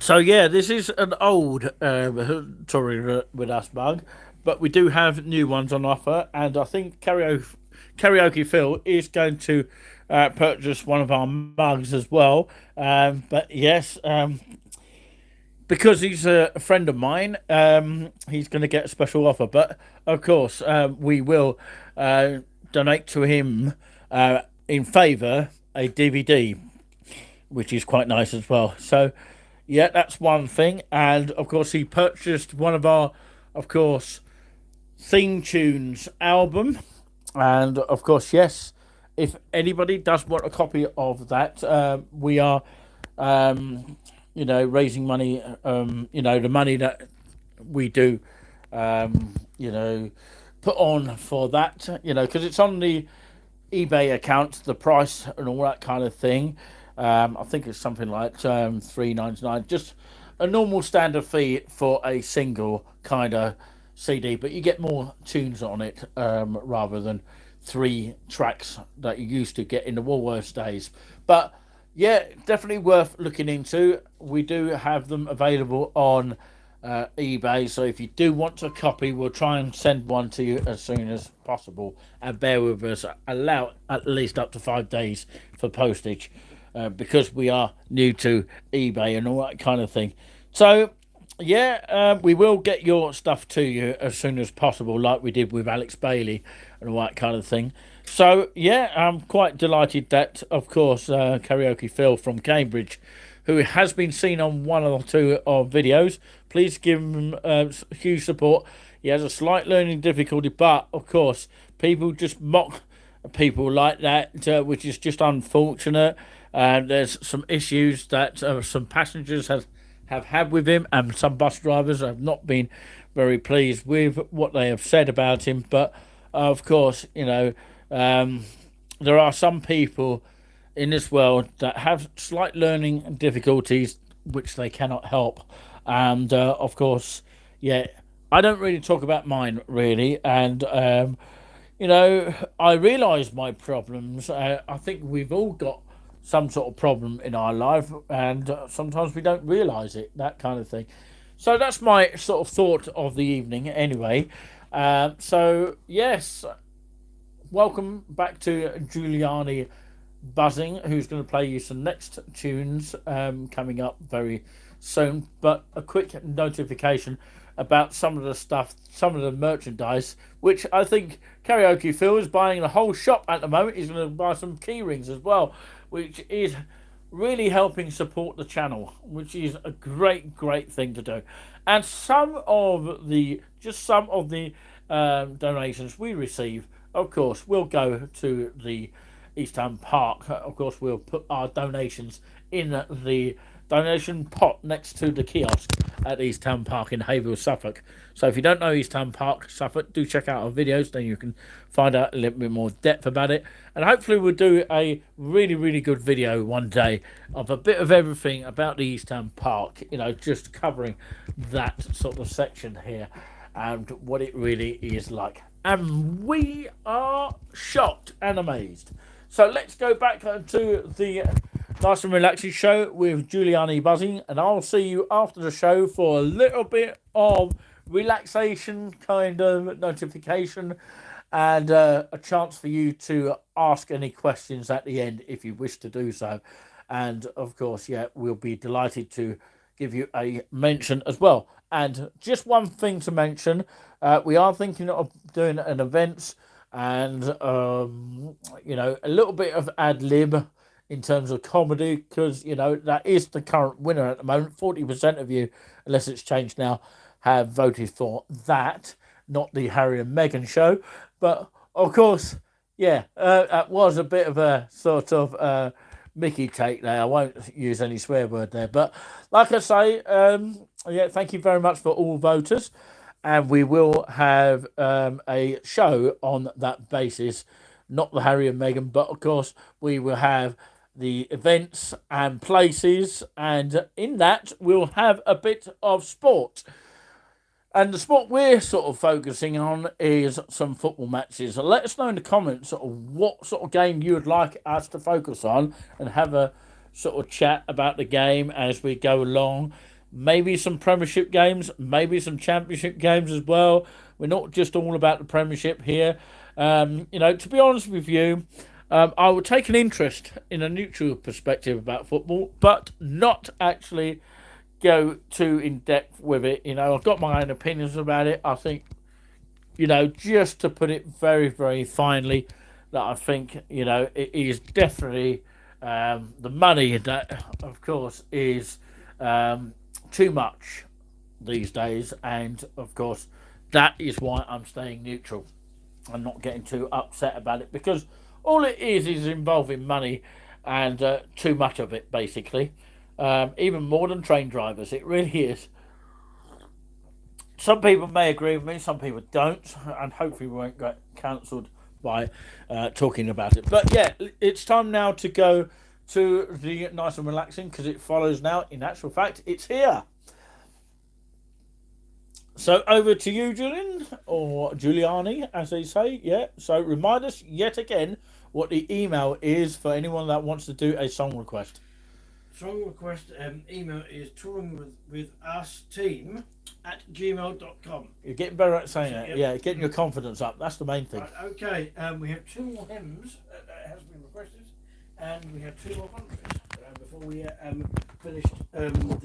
Speaker 1: So yeah, this is an old Touring with Us mug, but we do have new ones on offer, and I think Karaoke Phil is going to purchase one of our mugs as well. But yes, because he's a friend of mine, he's going to get a special offer. But of course, we will donate to him in favour a DVD, which is quite nice as well. So, yeah, that's one thing. And of course, he purchased one of our, of course, theme tunes album. And of course, yes, if anybody does want a copy of that, we are. Raising money, the money that we do, put on for that, because it's on the eBay account, the price and all that kind of thing. I think it's something like $3.99, just a normal standard fee for a single kind of CD, but you get more tunes on it rather than 3 tracks that you used to get in the Woolworths days. But yeah, definitely worth looking into. We do have them available on eBay, so if you do want a copy, we'll try and send one to you as soon as possible. And bear with us, allow at least up to 5 days for postage, because we are new to eBay and all that kind of thing. So yeah, we will get your stuff to you as soon as possible, like we did with Alex Bailey and all that kind of thing. So, yeah, I'm quite delighted that, of course, Karaoke Phil from Cambridge, who has been seen on 1 or 2 of videos, please give him huge support. He has a slight learning difficulty, but, of course, people just mock people like that, which is just unfortunate. There's some issues that some passengers have had with him, and some bus drivers have not been very pleased with what they have said about him. But, of course, there are some people in this world that have slight learning difficulties which they cannot help, and of course, yeah, I don't really talk about mine really, and I realise my problems. I think we've all got some sort of problem in our life, and sometimes we don't realise it, that kind of thing. So that's my sort of thought of the evening anyway. So yes, welcome back to Giuliani Buzzing, who's going to play you some next tunes coming up very soon. But a quick notification about some of the stuff, some of the merchandise, which I think Karaoke Phil is buying the whole shop at the moment. He's going to buy some key rings as well, which is really helping support the channel, which is a great thing to do. And some of the donations we receive, of course, will go to the East Ham Park. Of course, we'll put our donations in the donation pot next to the kiosk at East Ham Park in Hayville, Suffolk. So if you don't know East Ham Park, Suffolk, do check out our videos, then you can find out a little bit more depth about it. And hopefully we'll do a really good video one day of a bit of everything about the East Ham Park, just covering that sort of section here and what it really is like. And we are shocked and amazed. So let's go back to the nice and relaxing show with Giuliani Buzzing, and I'll see you after the show for a little bit of relaxation kind of notification and a chance for you to ask any questions at the end if you wish to do so. And of course, yeah, we'll be delighted to give you a mention as well. And just one thing to mention, we are thinking of doing an events and, a little bit of ad lib in terms of comedy, because, that is the current winner at the moment. 40% of you, unless it's changed now, have voted for that, not the Harry and Meghan show. But, of course, yeah, that was a bit of a sort of Mickey take there. I won't use any swear word there. But, like I say, thank you very much for all voters. And we will have a show on that basis, not the Harry and Meghan, but of course we will have the events and places, and in that we'll have a bit of sport. And the sport we're sort of focusing on is some football matches. So let us know in the comments sort of what sort of game you would like us to focus on and have a sort of chat about the game as we go along. Maybe some Premiership games, maybe some Championship games as well. We're not just all about the Premiership here. To be honest with you, I would take an interest in a neutral perspective about football, but not actually go too in depth with it. I've got my own opinions about it. I think, just to put it very, very finely, that I think, it is definitely the money that, of course, is too much these days. And, of course, that is why I'm staying neutral. I'm not getting too upset about it, because all it is involving money and too much of it, basically. Even more than train drivers, it really is. Some people may agree with me, some people don't, and hopefully we won't get cancelled by talking about it. But yeah, it's time now to go to the nice and relaxing, because it follows now. In actual fact, it's here. So over to you, Julian, or Giuliani, as they say. Yeah. So remind us yet again what the email is for anyone that wants to do a song request.
Speaker 2: Song request email is touringwithusteam@gmail.com.
Speaker 1: You're getting better at saying it. Yep. Yeah, getting your confidence up. That's the main thing.
Speaker 2: Right, okay, we have 2 more hymns that has been requested, and we have 2 more countries before we finished the national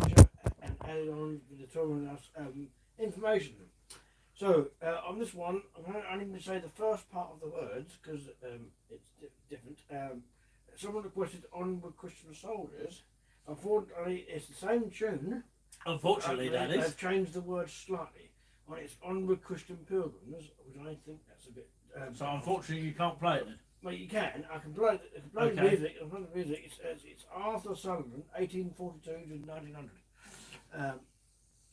Speaker 2: show and added on with the touring information. So on this one, I'm only going to say the first part of the words because it's different. Someone requested "Onward Christian Soldiers." Unfortunately, it's the same tune.
Speaker 1: Unfortunately, that is.
Speaker 2: They've changed the word slightly. It's "Onward Christian Pilgrims," which I think that's a bit.
Speaker 1: So unfortunately, you can't play it then.
Speaker 2: Well, you can. I can play. The music. I can play the music. It's Arthur Sullivan, 1842 to 1900.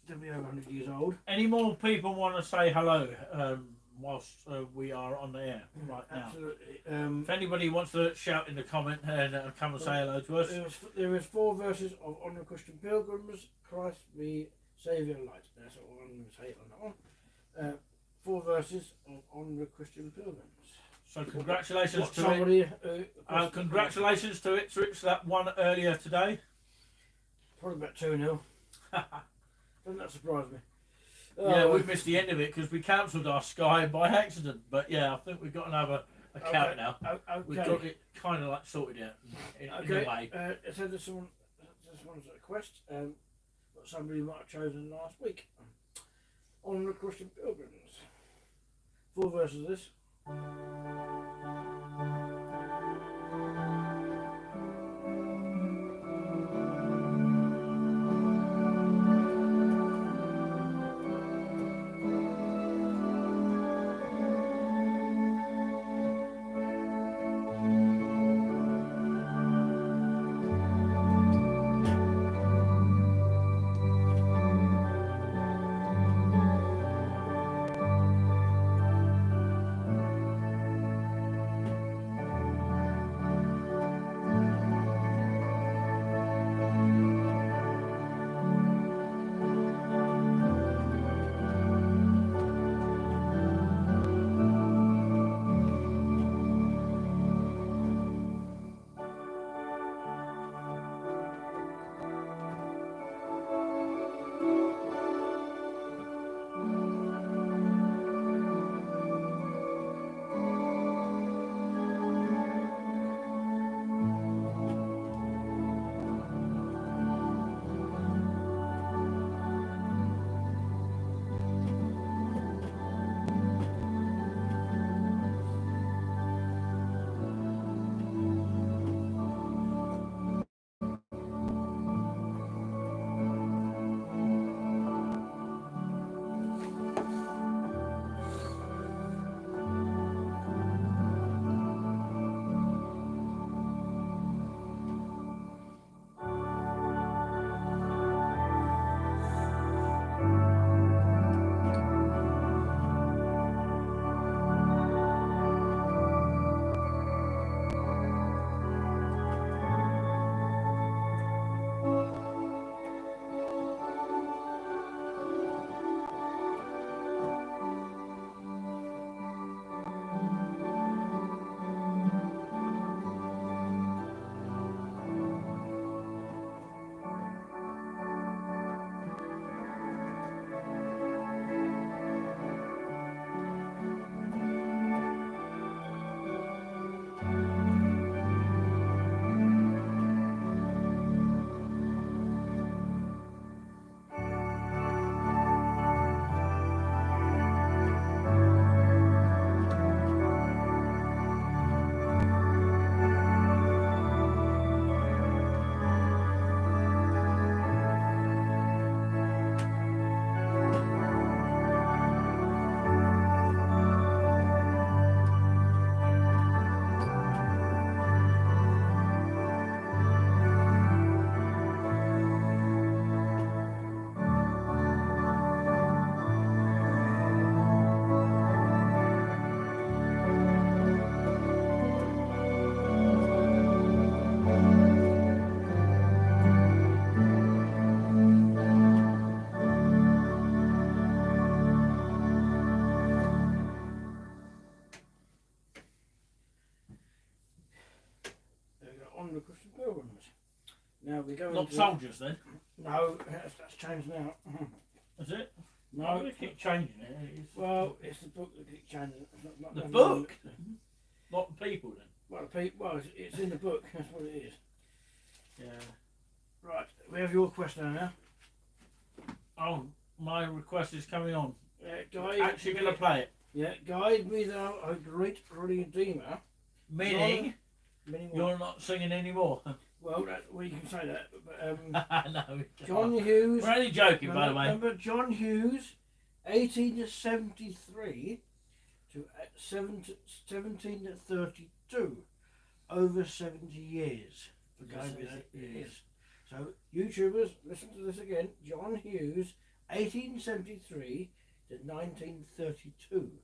Speaker 2: To be over 100 years old.
Speaker 1: Any more people want to say hello whilst we are on the air right now?
Speaker 2: Absolutely.
Speaker 1: If anybody wants to shout in the comment and come and say hello to us.
Speaker 2: There is 4 verses of "Onward Christian Pilgrims," Christ be Saviour and Light. That's all I'm going to say on that one. 4 verses of "Onward Christian Pilgrims."
Speaker 1: So congratulations to it. Congratulations to it, Rich. That one earlier today.
Speaker 2: Probably about 2-0. Doesn't that surprise me?
Speaker 1: Yeah, we missed the end of it because we cancelled our Sky by accident. But yeah, I think we've got another account now.
Speaker 2: Okay.
Speaker 1: We've got it kind of like sorted out in a way.
Speaker 2: So this one's a request. What somebody might have chosen last week. On the Christian Pilgrims. 4 verses of this. Now we go
Speaker 1: Not
Speaker 2: into
Speaker 1: soldiers then,
Speaker 2: No, that's changed now.
Speaker 1: is it?
Speaker 2: No,
Speaker 1: they keep changing it. It's-
Speaker 2: well, it's the book that keeps changing. It's not
Speaker 1: the
Speaker 2: never
Speaker 1: book,
Speaker 2: been-
Speaker 1: not the people then.
Speaker 2: Well, it's in the book. That's what it is.
Speaker 1: Yeah.
Speaker 2: Right, we have your question now.
Speaker 1: Oh, my request is coming on.
Speaker 2: Guide
Speaker 1: Actually, going to play it.
Speaker 2: Yeah, guide me thou, a great redeemer.
Speaker 1: Meaning,
Speaker 2: Many more.
Speaker 1: you're not singing anymore.
Speaker 2: Well, you can say that. But,
Speaker 1: No.
Speaker 2: John Hughes.
Speaker 1: We're only joking, by the way.
Speaker 2: Remember John Hughes, 1873 to 1732, over 70 years. For guide me that it is. So, YouTubers, listen to this again. John Hughes, 1873 to 1932.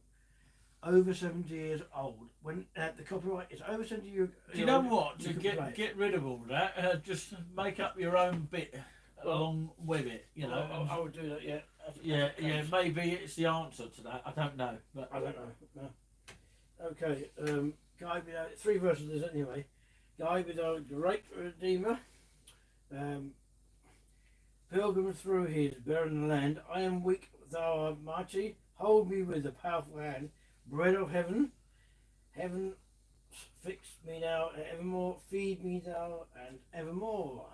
Speaker 2: Over 70 years old. When the copyright is over 70 years old.
Speaker 1: Do you know what?
Speaker 2: you
Speaker 1: To
Speaker 2: can play it.
Speaker 1: get rid of all that, just make up your own bit along with it. You know.
Speaker 2: Well, I would do that, yeah.
Speaker 1: Yeah. Maybe it's the answer to that. I don't know, but
Speaker 2: I don't know. No. Okay. Guide me out. 3 verses there's anyway. Guide me thou, great Redeemer. Pilgrim through his barren land. I am weak, thou art mighty. Hold me with a powerful hand. Bread of heaven. Heaven fix me now and evermore. Feed me thou and evermore.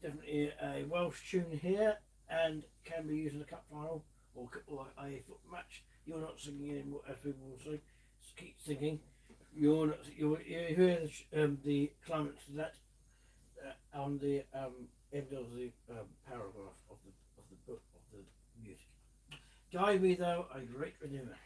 Speaker 2: Definitely a Welsh tune here, and can be used in a cup final or a foot match. You're not singing anymore, as people will say. Just keep singing. You hear the climax to that on the end of the paragraph of the book of the music. Guide me thou, a great Redeemer.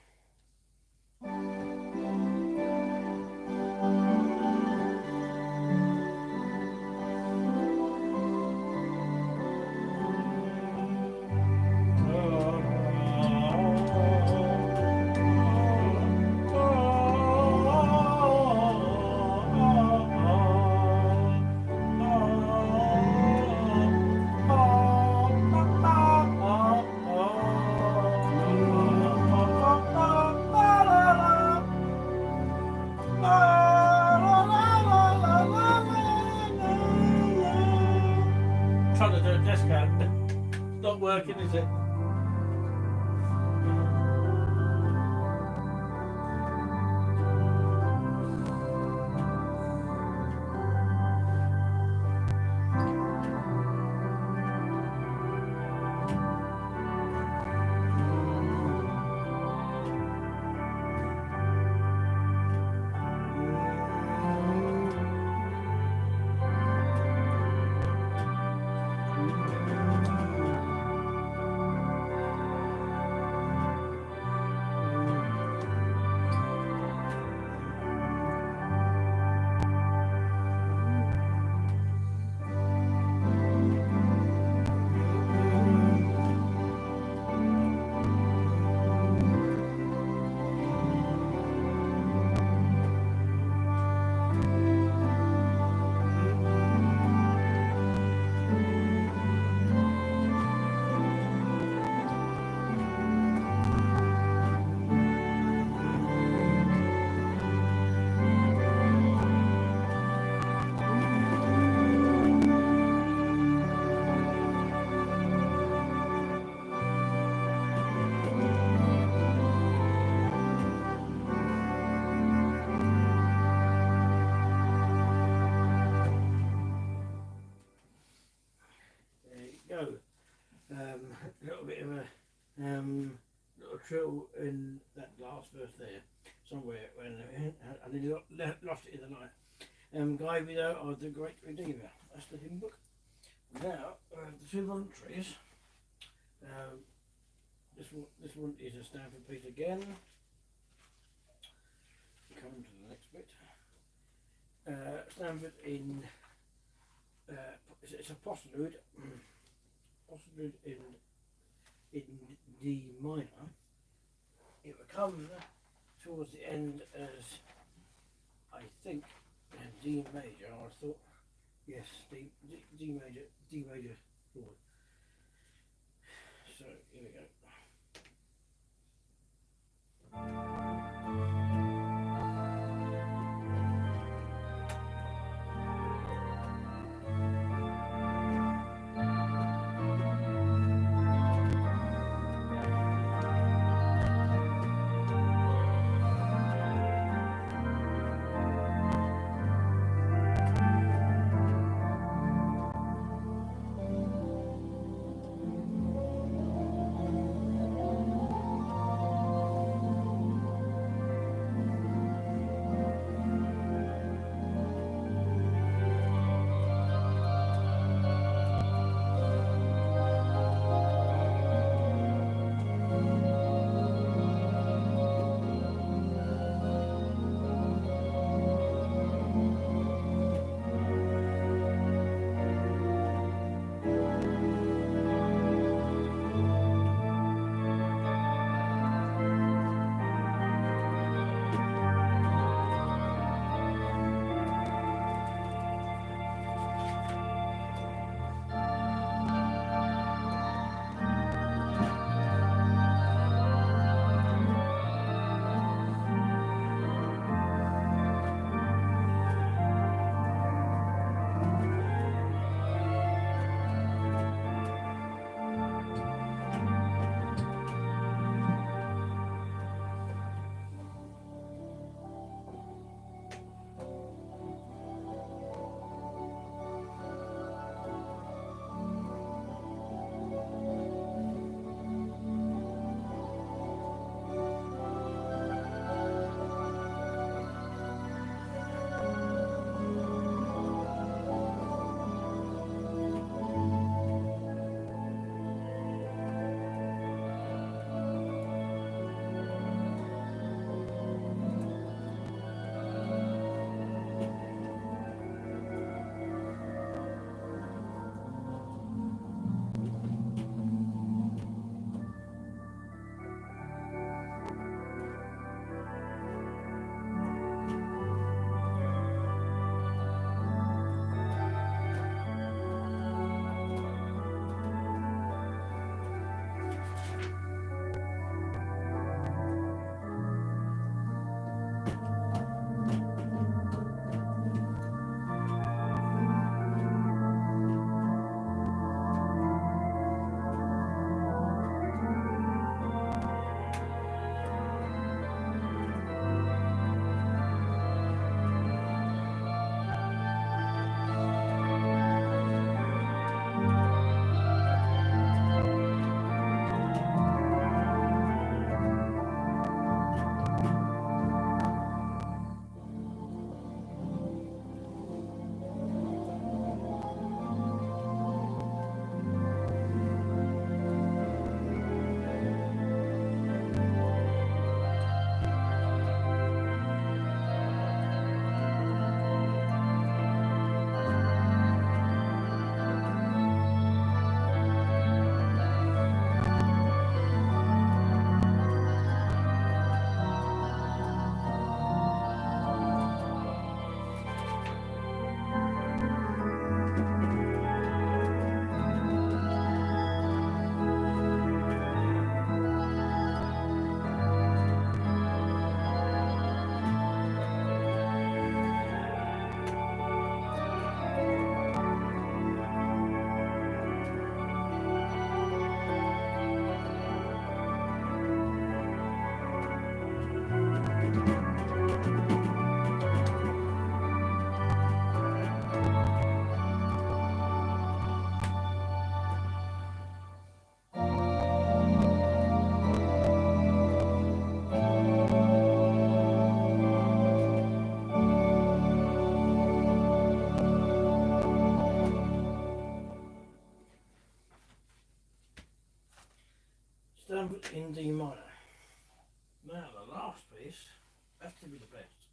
Speaker 1: trying to do a desk hand. It's not working, is it?
Speaker 2: Go. A little bit of a little trill in that last verse there, somewhere when I nearly lost it in the night. Guide me thou, of the great Redeemer. That's the hymn book. Now the 2 voluntaries. This one is a Stanford piece again. Coming to the next bit. Stanford in it's a postlude. Postlude in D minor. It will come towards the end as I think D major. I thought yes, D major chord. So here we go. down in D minor. Now the last piece has to be the best.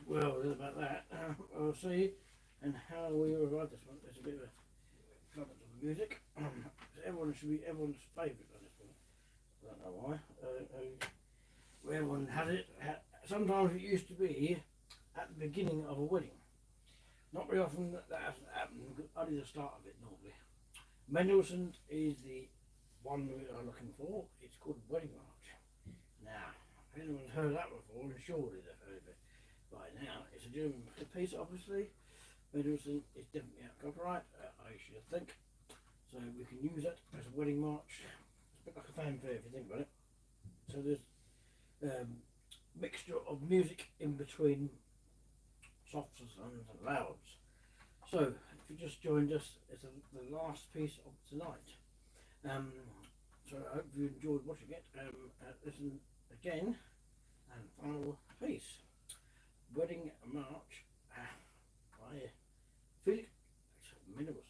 Speaker 2: Well, about that, we'll see. And how we revise this one. There's a bit of a comment of the music. Everyone should be everyone's favourite on this one. I don't know why. Where everyone has it. Sometimes it used to be at the beginning of a wedding. Not very often that hasn't happened. Only the start of it normally. Mendelssohn is the one we are looking for. It's called Wedding March. Now, if anyone's heard that before, and surely they've heard of it by now. It's a German piece, obviously. Mendelssohn is definitely out of copyright, I should think. So we can use it as a wedding march. It's a bit like a fanfare if you think about it. So there's mixture of music in between softs and louds. So if you just joined us, it's the last piece of tonight. So I hope you enjoyed watching it. Listen again, and final piece, Wedding March by Felix Mendelssohn.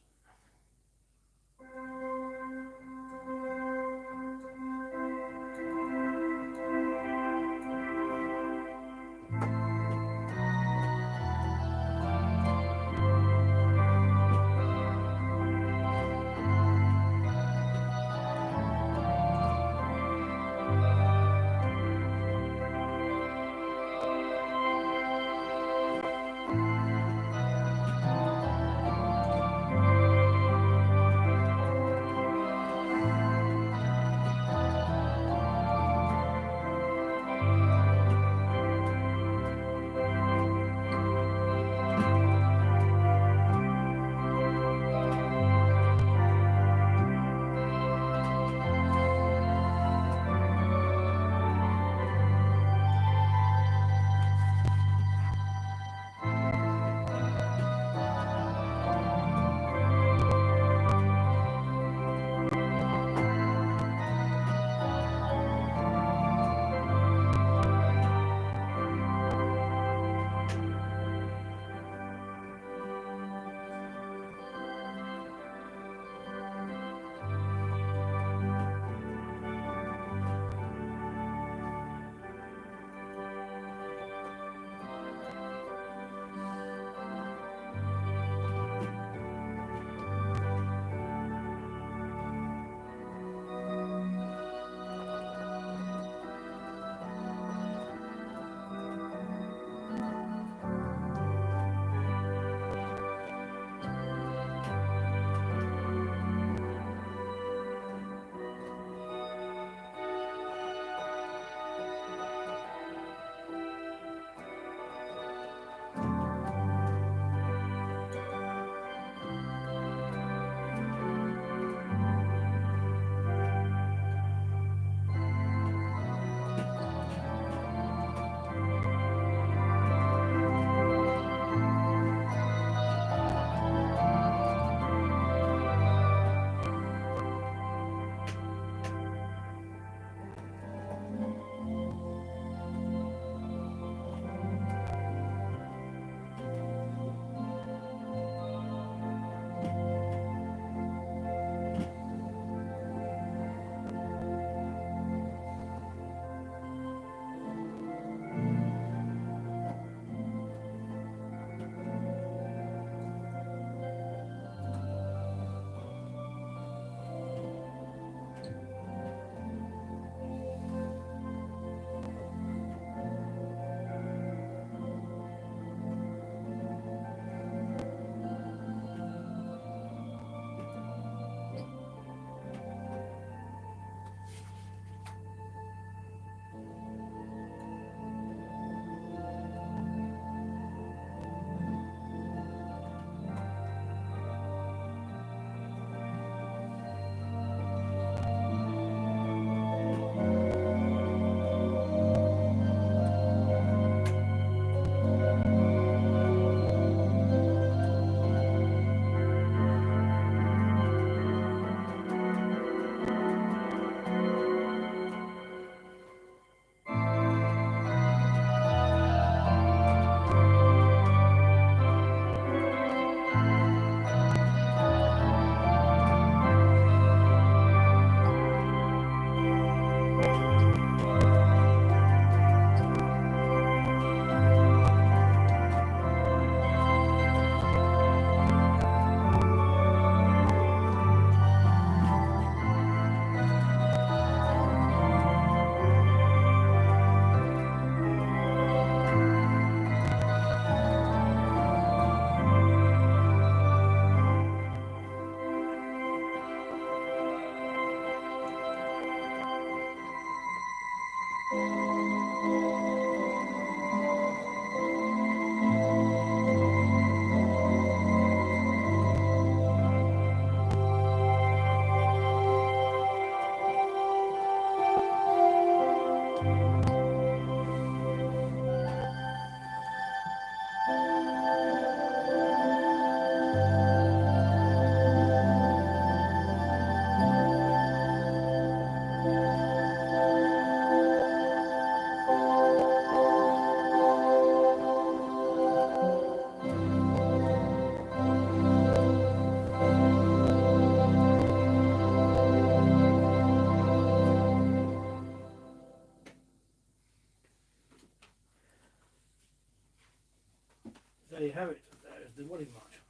Speaker 2: have it. That is the wedding march.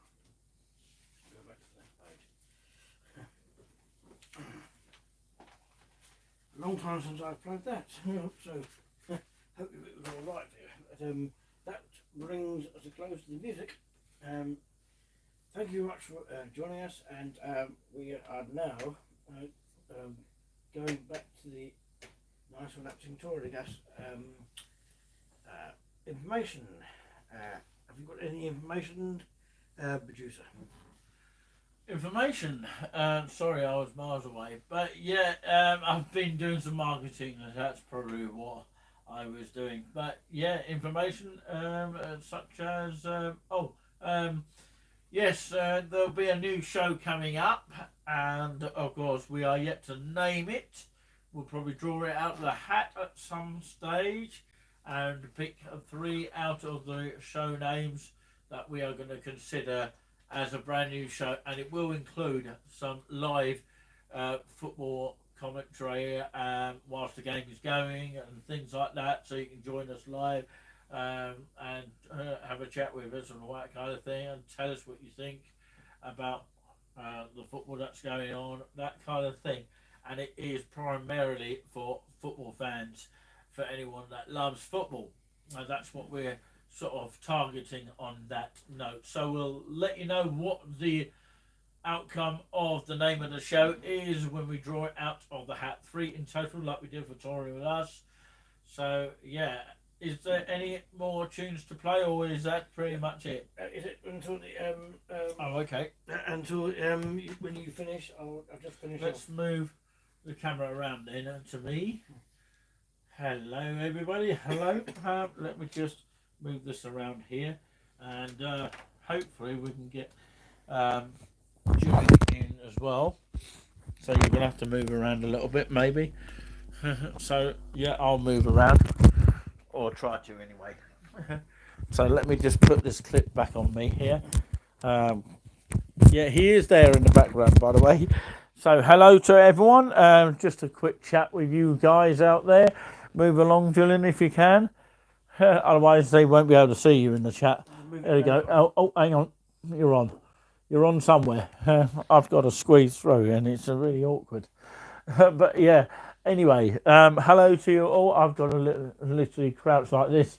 Speaker 2: Go back to that page. A long time since I've played that, so hope it was all right there. But, that brings us a close to the music. Thank you very much for joining us, and we are now going back to the nice relaxing tour of gas information. Have you got any information, producer?
Speaker 1: Information. Sorry, I was miles away, but yeah, I've been doing some marketing, and that's probably what I was doing. But yeah, information such as yes, there'll be a new show coming up, and of course we are yet to name it. We'll probably draw it out of the hat at some stage and pick 3 out of the show names that we are going to consider as a brand new show, and it will include some live football commentary whilst the game is going and things like that, so you can join us live and have a chat with us and all that kind of thing, and tell us what you think about the football that's going on, that kind of thing. And it is primarily for football fans, for anyone that loves football. And that's what we're sort of targeting on that note. So we'll let you know what the outcome of the name of the show is when we draw it out of the hat. 3 in total, like we did for Touring with Us. So yeah, is there any more tunes to play, or is that pretty much it?
Speaker 2: Is it until the
Speaker 1: oh, okay.
Speaker 2: Until when you finish? I'll just finish.
Speaker 1: Let's move the camera around then to me. Hello everybody, hello. Let me just move this around here, and hopefully we can get Julie in as well. So you're gonna have to move around a little bit maybe. So yeah, I'll move around, or try to anyway. So let me just put this clip back on me here. Yeah, he is there in the background, by the way. So hello to everyone. Just a quick chat with you guys out there. Move along, Julian, if you can. Otherwise, they won't be able to see you in the chat. There you go. Oh, hang on. You're on. You're on somewhere. I've got to squeeze through, and it's really awkward. But yeah. Anyway, hello to you all. I've got to literally crouch like this.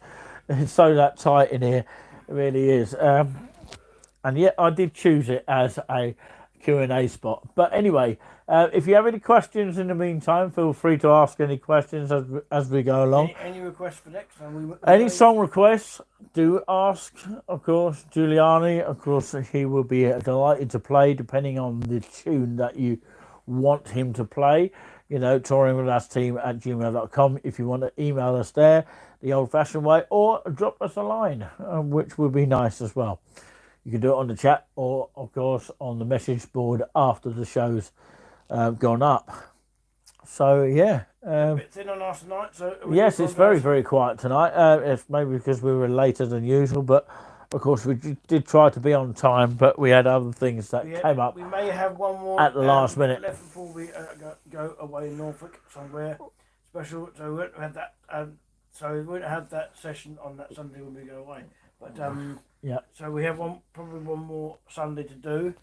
Speaker 1: It's so that tight in here. It really is. And yet I did choose it as a Q&A spot. But anyway, if you have any questions in the meantime, feel free to ask any questions as we go along.
Speaker 2: Any requests for next time?
Speaker 1: Any song requests, do ask, of course. Giuliani, of course, he will be delighted to play, depending on the tune that you want him to play. You know, touringwithUsteam@gmail.com if you want to email us there the old-fashioned way, or drop us a line, which would be nice as well. You can do it on the chat, or of course on the message board after the show's gone up. So yeah,
Speaker 2: a bit thin on us tonight. So
Speaker 1: yes, it's very quiet tonight. It's maybe because we were later than usual, but of course we did try to be on time, but we had other things that came up.
Speaker 2: We may have one more
Speaker 1: at the last minute
Speaker 2: left before we go away in Norfolk somewhere special. So we won't have that. So we won't have that session on that Sunday when we go away. But
Speaker 1: yeah.
Speaker 2: So we have probably one more Sunday to do.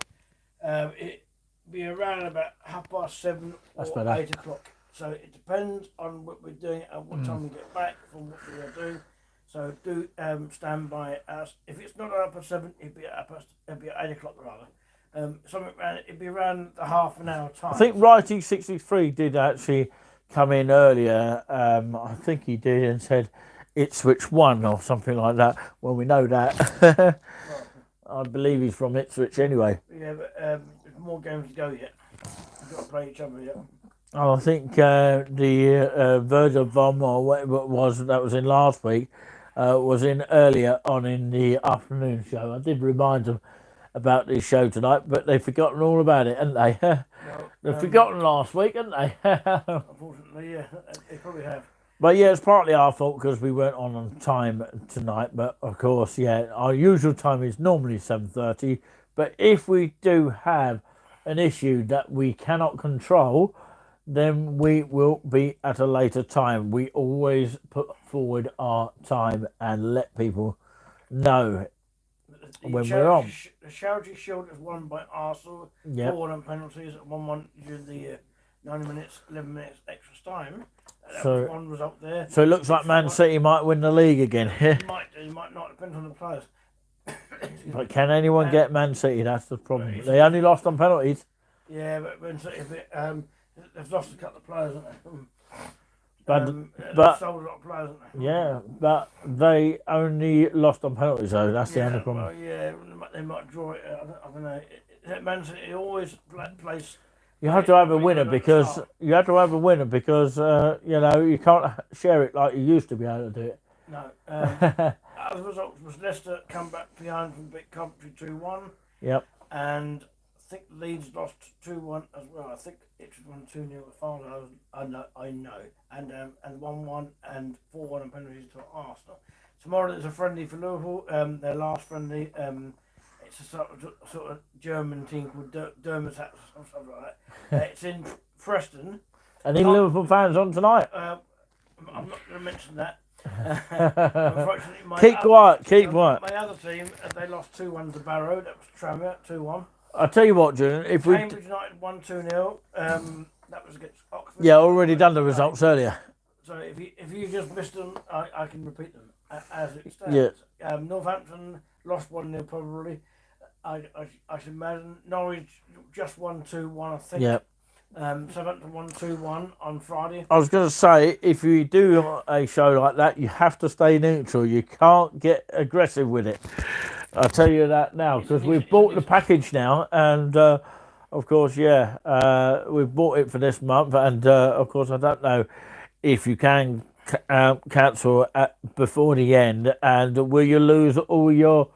Speaker 2: It be around about 7:30 or 8 o'clock. So it depends on what we're doing and what time we get back from what we're going to do. So do stand by us. If it's not up at 7, it'd be at 8 o'clock rather. Something around it'd be around the half an hour time.
Speaker 1: I think Righty 63 did actually come in earlier. I think he did, and said Ipswich 1 or something like that. Well, we know that. I believe he's from Ipswich anyway.
Speaker 2: Yeah, but there's more games to go yet. We've got to play each other yet.
Speaker 1: I think the Virgil Vom, or whatever it was that was in last week, was in earlier on in the afternoon show. I did remind them about this show tonight, but they've forgotten all about it, haven't they?
Speaker 2: No,
Speaker 1: they've forgotten last week, haven't they?
Speaker 2: Unfortunately, yeah, they probably have.
Speaker 1: But yeah, it's partly our fault because we weren't on time tonight. But of course, yeah, our usual time is normally 7:30. But if we do have an issue that we cannot control, then we will be at a later time. We always put forward our time and let people know when we're on.
Speaker 2: The Charity Shield is won by Arsenal.
Speaker 1: Yep.
Speaker 2: 4 on penalties, 1-1 during the 90 minutes, 11 minutes extra time.
Speaker 1: So
Speaker 2: one was up there.
Speaker 1: So it looks like Man City might win the league again.
Speaker 2: He might not, depends on the players.
Speaker 1: But can anyone get Man City? That's the problem. They only lost on penalties.
Speaker 2: Yeah, but Man City, they've lost a couple of players, haven't they?
Speaker 1: But
Speaker 2: they've sold a lot of players, haven't they?
Speaker 1: Yeah, but they only lost on penalties, though. That's the only problem.
Speaker 2: Well, yeah, they might draw it. I don't know. Man City always plays.
Speaker 1: You have to have a winner because you know, you can't share it like you used to be able to do it.
Speaker 2: No. Other results was Leicester come back behind from Big Coventry 2-1.
Speaker 1: Yep.
Speaker 2: And I think Leeds lost 2-1 as well. I think it was 1-2 as far as I know. And 1-1 and 4-1 on penalties to Arsenal. Tomorrow there's a friendly for Liverpool. Their last friendly. It's a sort of German team called Dermot or something like that. It's in Preston.
Speaker 1: Any Liverpool fans on tonight?
Speaker 2: I'm not going to mention that. Unfortunately,
Speaker 1: keep quiet.
Speaker 2: My other team, they lost 2-1 to Barrow. That was Tranmere, 2-1.
Speaker 1: I'll tell you what, Julian. If
Speaker 2: Cambridge United 1-2-0. That was against Oxford.
Speaker 1: Yeah, already done the results earlier.
Speaker 2: So if you just missed them, I can repeat them as it stands.
Speaker 1: Yeah.
Speaker 2: Northampton lost 1-0 probably. I should imagine Norwich just 1-2-1, I think.
Speaker 1: Yeah.
Speaker 2: Southampton 1-2-1 on Friday.
Speaker 1: I was going to say, if you do a show like that, you have to stay neutral. You can't get aggressive with it. I'll tell you that now, because we've bought the package now, and of course, we've bought it for this month, and of course, I don't know if you can cancel before the end, and will you lose all your,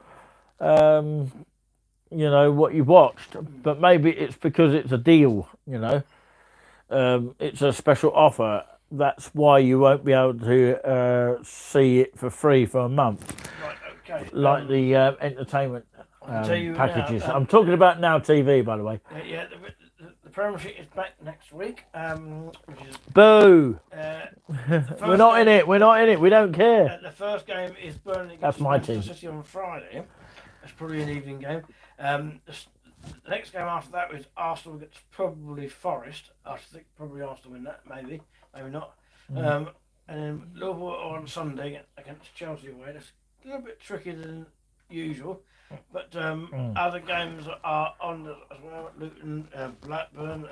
Speaker 1: you know, what you watched? But maybe it's because it's a deal, you know. It's a special offer. That's why you won't be able to see it for free for a month.
Speaker 2: Right, okay.
Speaker 1: Like the entertainment packages.
Speaker 2: Now,
Speaker 1: I'm talking about Now TV, by the way.
Speaker 2: Yeah, the Premiership is back next week. Which is,
Speaker 1: Boo! We're not in it. We don't care.
Speaker 2: The first game is Burnley
Speaker 1: That's
Speaker 2: against
Speaker 1: my
Speaker 2: Manchester
Speaker 1: team.
Speaker 2: City on Friday. That's probably an evening game. The next game after that is Arsenal against probably Forest. I think probably Arsenal win that, maybe not. And then Liverpool on Sunday against Chelsea away. That's a little bit trickier than usual. But other games are on as well. Luton, Blackburn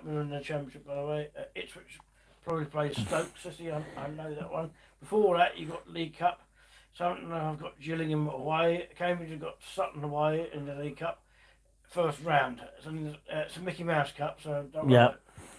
Speaker 2: in the Championship, by the way. Ipswich probably plays Stoke City. I know that one. Before that, you got League Cup. Southampton have got Gillingham away. Cambridge have got Sutton away in the League Cup. First round. It's a Mickey Mouse Cup, so don't worry.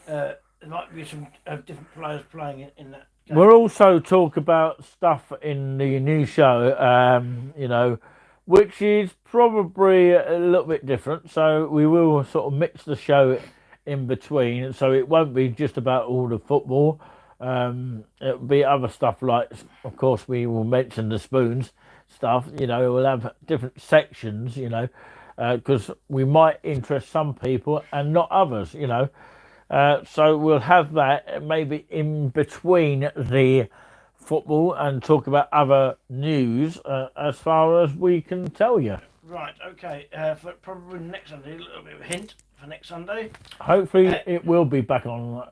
Speaker 2: There might be some different players playing in that game.
Speaker 1: We'll also talk about stuff in the new show, you know, which is probably a little bit different. So we will sort of mix the show in between. So it won't be just about all the football. It'll be other stuff like, of course, we will mention the spoons stuff. You know, we'll have different sections, you know, because we might interest some people and not others, you know. So we'll have that maybe in between the football and talk about other news as far as we can tell you.
Speaker 2: Right, okay. For probably next Sunday, a little bit of a hint for next Sunday.
Speaker 1: Hopefully it will be back on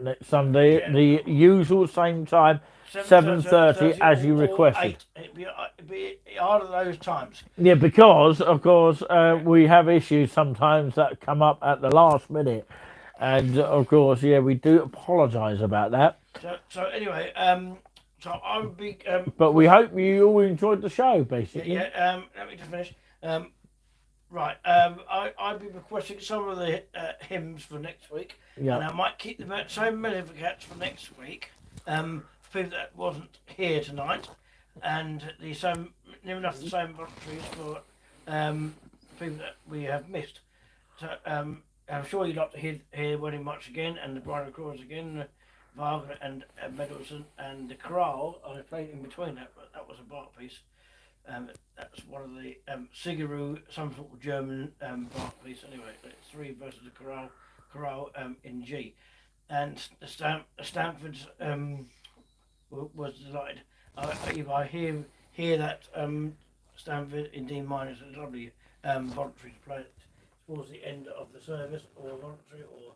Speaker 1: next Sunday, the usual same time, 7:30 as you requested.
Speaker 2: It'd be either of those times.
Speaker 1: Yeah, because of course we have issues sometimes that come up at the last minute, and of course, we do apologise about that.
Speaker 2: So anyway, so I would be.
Speaker 1: But we hope you all enjoyed the show, basically.
Speaker 2: Yeah. Let me just finish. Right. I'd be requesting some of the hymns for next week, and I might keep the same Magnificats for next week. For people that wasn't here tonight, and the same, near enough the same voluntaries for people that we have missed. So I'm sure you'd like to hear Wedding March again, and the Bride of Chorus again, Wagner and Mendelssohn, and the chorale. I played in between that, but that was a Bach piece. That's one of the Sigeru, some sort of German Bach piece. Anyway, it's 3 verses of chorale in G, and the Stanfords was delighted. I hear that Stanford in D minor. It's lovely, voluntary to play it towards the end of the service, or voluntary, or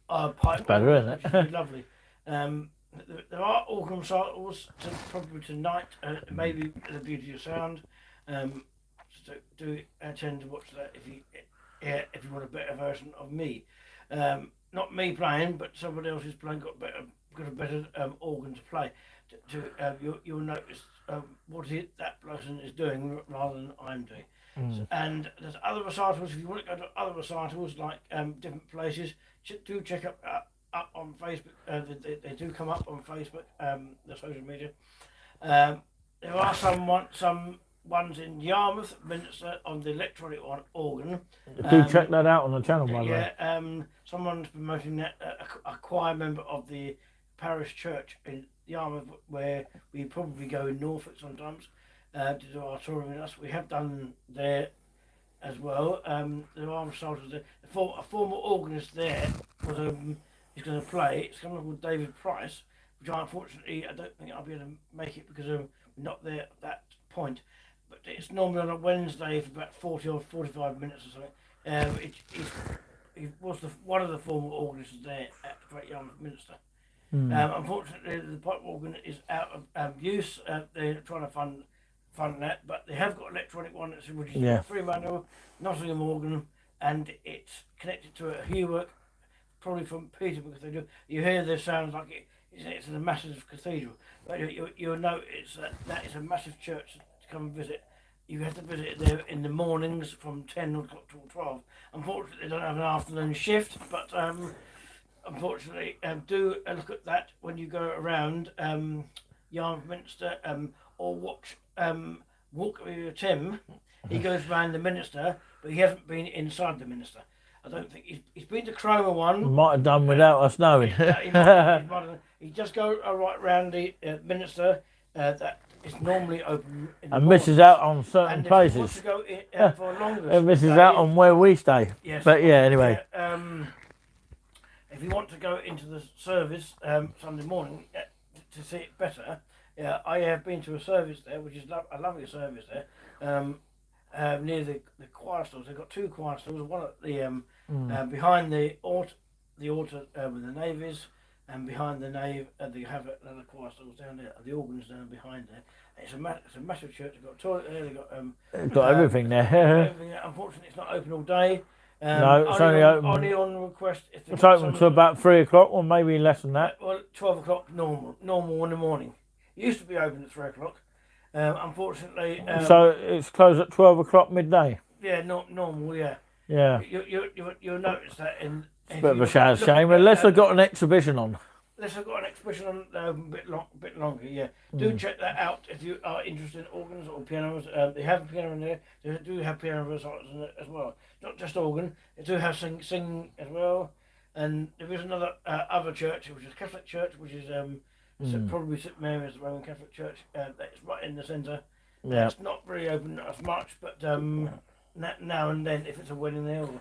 Speaker 2: a pipe.
Speaker 1: Better, isn't
Speaker 2: which
Speaker 1: it?
Speaker 2: would be lovely. There are organ recitals probably tonight. Maybe the Beauty of Sound. So do attend to watch that if you want a better version of me. Not me playing, but somebody else is playing. Got a better organ to play. You'll notice what that person is doing rather than I'm doing. So, and there's other recitals. If you want to go to other recitals, like different places, do check up on Facebook. They do come up on Facebook, the social media. There are some ones in Yarmouth, Minster, on the electronic organ.
Speaker 1: Do check that out on the channel, by the way.
Speaker 2: Yeah, someone's promoting that, a choir member of the parish church in Yarmouth, where we probably go in Norfolk sometimes to do our touring with us. We have done there as well. There are recitals there. A former organist there was he's going to play. It's someone called David Price, which unfortunately I don't think I'll be able to make it because we're not there at that point. But it's normally on a Wednesday for about 40 or 45 minutes or something. He was one of the former organists there at Great Yarmouth Minster. Unfortunately, the pipe organ is out of use. They're trying to fund that, but they have got an electronic one which is free manual, Nottingham organ, and it's connected to a Hewwork, probably from Peter, because they do. You hear the sounds like it's a massive cathedral, but you'll know that is a massive church to come and visit. You have to visit it there in the mornings from 10 o'clock till 12. Unfortunately, they don't have an afternoon shift, but unfortunately, do look at that when you go around Yarmouth Minster, or watch Walk with Tim. He goes around the Minster, but he hasn't been inside the Minster. I don't think he's been to Cromer one.
Speaker 1: Might have done without us knowing.
Speaker 2: He just go right round the Minster. That is normally open.
Speaker 1: And misses out on certain
Speaker 2: and
Speaker 1: places.
Speaker 2: If you want to go in, for a longer
Speaker 1: It misses
Speaker 2: stay,
Speaker 1: out on where we stay.
Speaker 2: Yes.
Speaker 1: But yeah, anyway.
Speaker 2: If you want to go into the service Sunday morning to see it better, I have been to a service there, which is a lovely service there, near the choir stalls. They've got two choir stalls, one at the behind the altar with the navies, and behind the nave they have another choir stalls down there. The organ's down behind there. It's a massive church. They've got a toilet there. They've got
Speaker 1: everything there.
Speaker 2: Everything. Unfortunately, it's not open all day.
Speaker 1: No, it's only open.
Speaker 2: Only on request.
Speaker 1: It's open to about 3 o'clock, or maybe less than that.
Speaker 2: Well, 12 o'clock normal in the morning. It used to be open at 3 o'clock. Unfortunately.
Speaker 1: So it's closed at 12 o'clock midday.
Speaker 2: Yeah, not normal. Yeah.
Speaker 1: Yeah.
Speaker 2: You'll notice that in.
Speaker 1: It's a bit of a shame, unless they've got an exhibition on.
Speaker 2: Unless I've got an exhibition on a bit longer, yeah. Do check that out if you are interested in organs or pianos. They have a piano in there. They do have piano recitals in it as well. Not just organ. They do have singing as well. And there is another other church, which is Catholic Church, which is probably St Mary's, the Roman Catholic Church. That's right in the centre.
Speaker 1: Yeah.
Speaker 2: It's not really open as much, but now and then, if it's a wedding there, or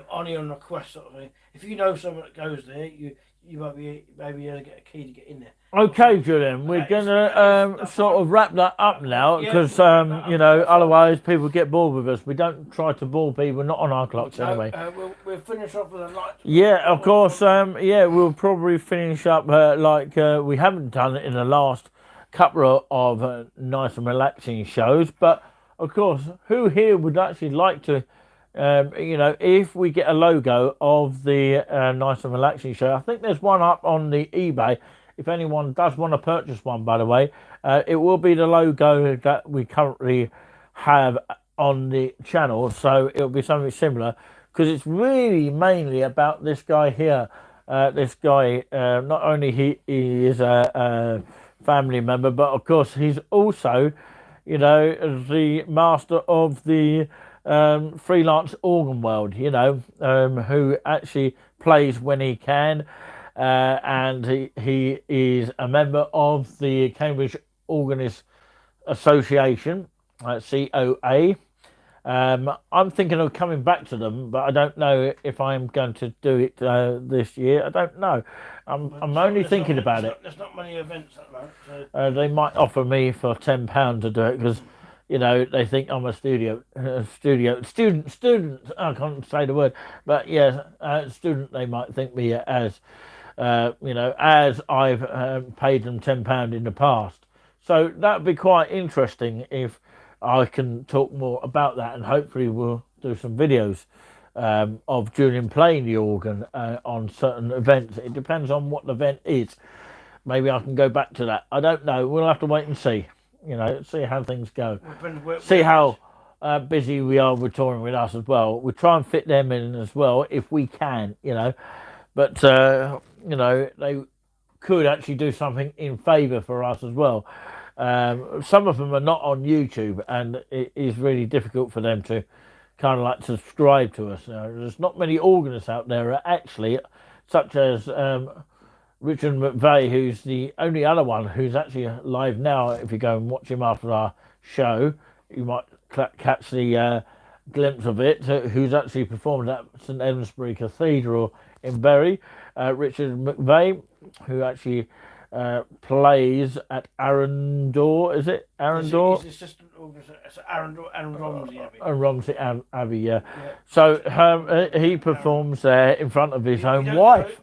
Speaker 2: only on request sort of thing. If you know someone that goes there, you might be able to get a key to get in there.
Speaker 1: Okay, Julian, we're going to sort of wrap that up now, because, otherwise people get bored with us. We don't try to bore people, not on our clocks anyway.
Speaker 2: We'll finish off with a light.
Speaker 1: Yeah, of course, we'll probably finish up like we haven't done it in the last couple of nice and relaxing shows. But, of course, who here would actually like to... if we get a logo of the nice and relaxing show, I think there's one up on the eBay. If anyone does want to purchase one, by the way, it will be the logo that we currently have on the channel. So it'll be something similar, because it's really mainly about this guy here. This guy, not only he is a family member, but of course he's also, the master of the freelance organ world, who actually plays when he can, and he is a member of the Cambridge Organist Association, COA, I'm thinking of coming back to them, but I don't know if I'm going to do it this year. I don't know. I'm only thinking about it.
Speaker 2: There's not many events at the moment. So.
Speaker 1: They might offer me for £10 to do it because, you know, they think I'm a student. I can't say the word, but yeah, student. They might think me as, you know, as I've paid them £10 in the past. So that'd be quite interesting if I can talk more about that, and hopefully we'll do some videos of Julian playing the organ on certain events. It depends on what the event is. Maybe I can go back to that. I don't know. We'll have to wait and see. You know, see how things go. See how busy we are with touring with us as well. We try and fit them in as well if we can. You know, but you know, they could actually do something in favour for us as well. Some of them are not on YouTube, and it is really difficult for them to kind of like subscribe to us. There's not many organists out there actually, such as Richard McVeigh, who's the only other one who's actually live now. If you go and watch him after our show, you might catch the glimpse of it, who's actually performed at St Edmundsbury Cathedral in Bury. Richard McVeigh, who actually plays at Arundel, is it? Arundel?
Speaker 2: He's assistant organist at Arundel and Romsey Abbey.
Speaker 1: Romsey Abbey, yeah. So he performs there in front of his own wife.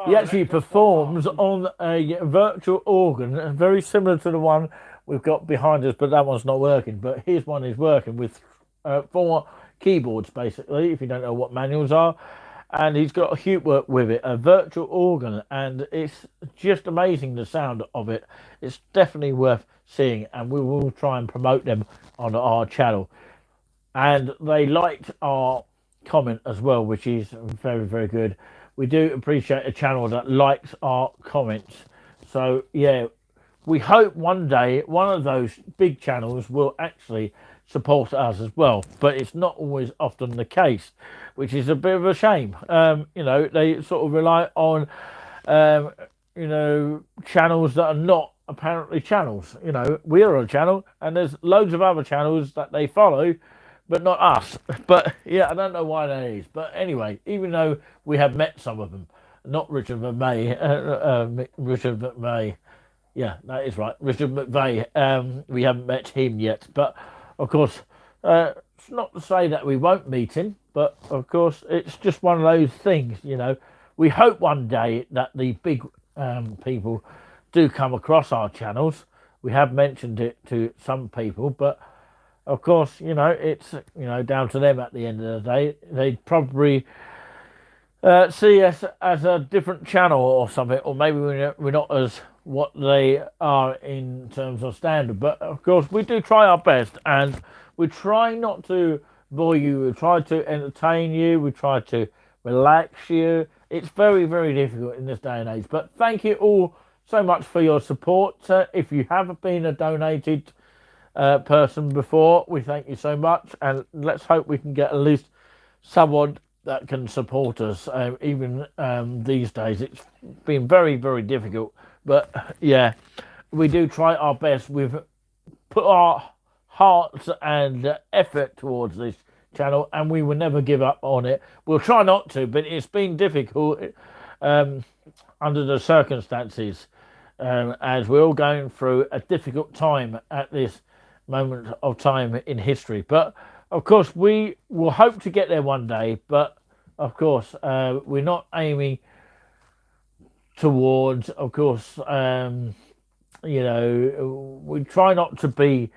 Speaker 1: He actually performs on a virtual organ, very similar to the one we've got behind us, but that one's not working. But his one is working with 4 keyboards, basically, if you don't know what manuals are. And he's got a Hubert with it, a virtual organ, and it's just amazing, the sound of it. It's definitely worth seeing, and we will try and promote them on our channel. And they liked our comment as well, which is very, very good. We do appreciate a channel that likes our comments. So yeah, we hope one day one of those big channels will actually support us as well, but it's not always often the case, which is a bit of a shame. You know, they sort of rely on you know, channels that are not apparently channels. You know, we're a channel and there's loads of other channels that they follow, but not us. But yeah, I don't know why that is. But anyway, even though we have met some of them, not Richard McVeigh, Richard McVeigh, yeah, that is right, Richard McVeigh, we haven't met him yet, but of course, it's not to say that we won't meet him, but of course, it's just one of those things, you know. We hope one day that the big people do come across our channels. We have mentioned it to some people, but of course, you know, it's, you know, down to them at the end of the day. They'd probably see us as a different channel or something, or maybe we're not as what they are in terms of standard. But of course, we do try our best, and we try not to bore you. We try to entertain you. We try to relax you. It's very, very difficult in this day and age. But thank you all so much for your support. If you have been a donated person before, we thank you so much, and let's hope we can get at least someone that can support us. Even these days, it's been very, very difficult. But yeah, we do try our best. We've put our hearts and effort towards this channel, and we will never give up on it. We'll try not to, but it's been difficult under the circumstances, as we're all going through a difficult time at this moment of time in history. But of course, we will hope to get there one day. But of course, we're not aiming towards, of course, you know, we try not to be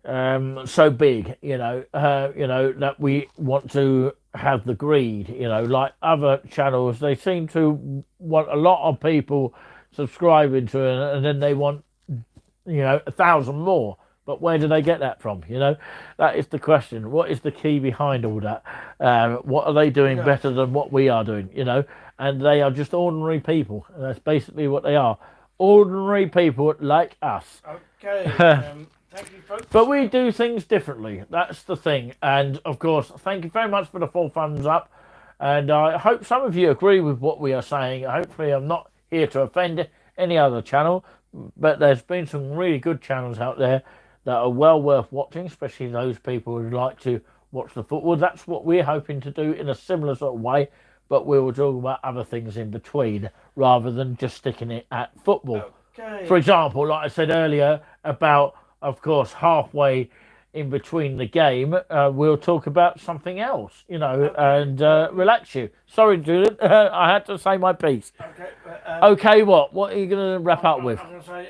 Speaker 1: so big, you know, that we want to have the greed, you know, like other channels. They seem to want a lot of people subscribing to it, and then they want, you know, 1,000 more. But where do they get that from? You know, that is the question. What is the key behind all that? What are they doing better than what we are doing? You know, and they are just ordinary people. And that's basically what they are. Ordinary people like us.
Speaker 2: Okay. Thank you, folks.
Speaker 1: But we do things differently. That's the thing. And of course, thank you very much for the 4 thumbs up. And I hope some of you agree with what we are saying. Hopefully, I'm not here to offend any other channel. But there's been some really good channels out there that are well worth watching, especially those people who like to watch the football. That's what we're hoping to do in a similar sort of way, but we will talk about other things in between rather than just sticking it at football.
Speaker 2: Okay.
Speaker 1: For example, like I said earlier about, of course, halfway in between the game, we'll talk about something else, and relax you. Sorry, Julian, I had to say my piece.
Speaker 2: Okay.
Speaker 1: Okay, what are you going to wrap up with?
Speaker 2: I'm going to say,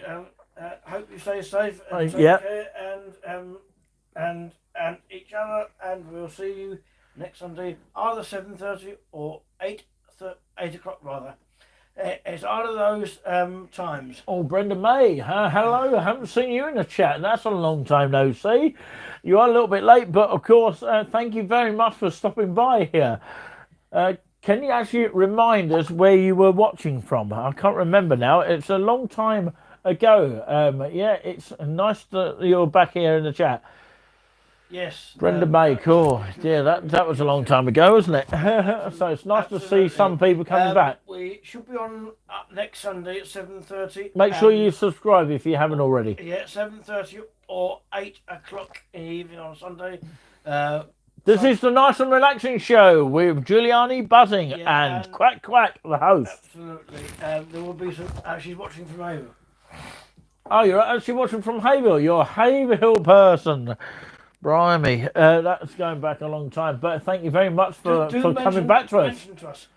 Speaker 2: hope you stay safe and take
Speaker 1: yeah.
Speaker 2: care and each other, and we'll see you next Sunday, either 7:30 or 8 o'clock rather. It's either of those times.
Speaker 1: Oh, Brenda May, hello. I haven't seen you in the chat. That's a long time no see. You are a little bit late, but of course, thank you very much for stopping by here. Can you actually remind us where you were watching from? I can't remember now. It's a long time ago. Yeah, it's nice that you're back here in the chat.
Speaker 2: Yes.
Speaker 1: Brenda May, cool. Yeah, that was a long time ago, wasn't it? So it's nice to see some people coming back.
Speaker 2: We should be on next Sunday at 7:30.
Speaker 1: Make sure you subscribe if you haven't already.
Speaker 2: Yeah, 7:30 or 8 o'clock in the evening on Sunday.
Speaker 1: This is the Nice and Relaxing Show with Giuliani Buzzing and Quack Quack, the host.
Speaker 2: Absolutely. There will be some. She's watching from over.
Speaker 1: Oh, you're actually watching from Haverhill. You're a Haverhill person. Blimey, that's going back a long time. But thank you very much for coming back to us.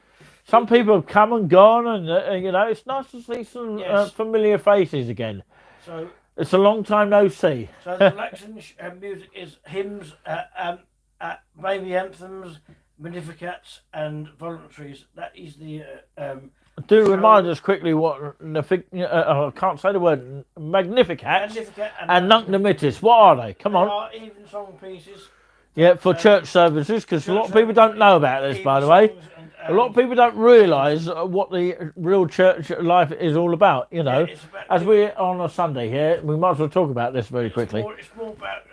Speaker 1: Some people have come and gone, and it's nice to see some familiar faces again.
Speaker 2: So
Speaker 1: it's a long time no see.
Speaker 2: So the relaxing music is hymns, baby anthems, magnificats, and voluntaries. That is the.
Speaker 1: Do remind us quickly what I can't say the word Magnificat and Nunc Dimittis. What are they? Come on.
Speaker 2: They are even song pieces.
Speaker 1: Yeah, for church services, because a lot of people don't know about this, by the way. A lot of people don't realise what the real church life is all about, As we're on a Sunday here, we might as well talk about this very quickly.
Speaker 2: It's more about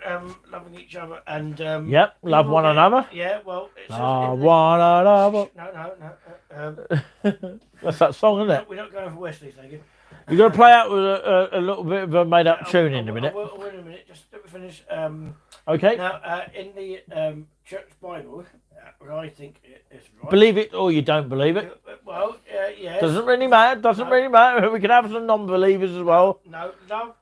Speaker 2: loving each other and...
Speaker 1: yep, love one another.
Speaker 2: Yeah, well... It says
Speaker 1: one another.
Speaker 2: No.
Speaker 1: That's that song, isn't it?
Speaker 2: We're not going for Wesley, thank you.
Speaker 1: You're going to play out with a little bit of a made-up tune in a minute.
Speaker 2: I will in a minute, just let me finish.
Speaker 1: Okay.
Speaker 2: Now, in the church Bible, I think it's right.
Speaker 1: Believe it or you don't believe it.
Speaker 2: Well, yeah.
Speaker 1: Doesn't really matter. We can have some non-believers as well.
Speaker 2: No, love.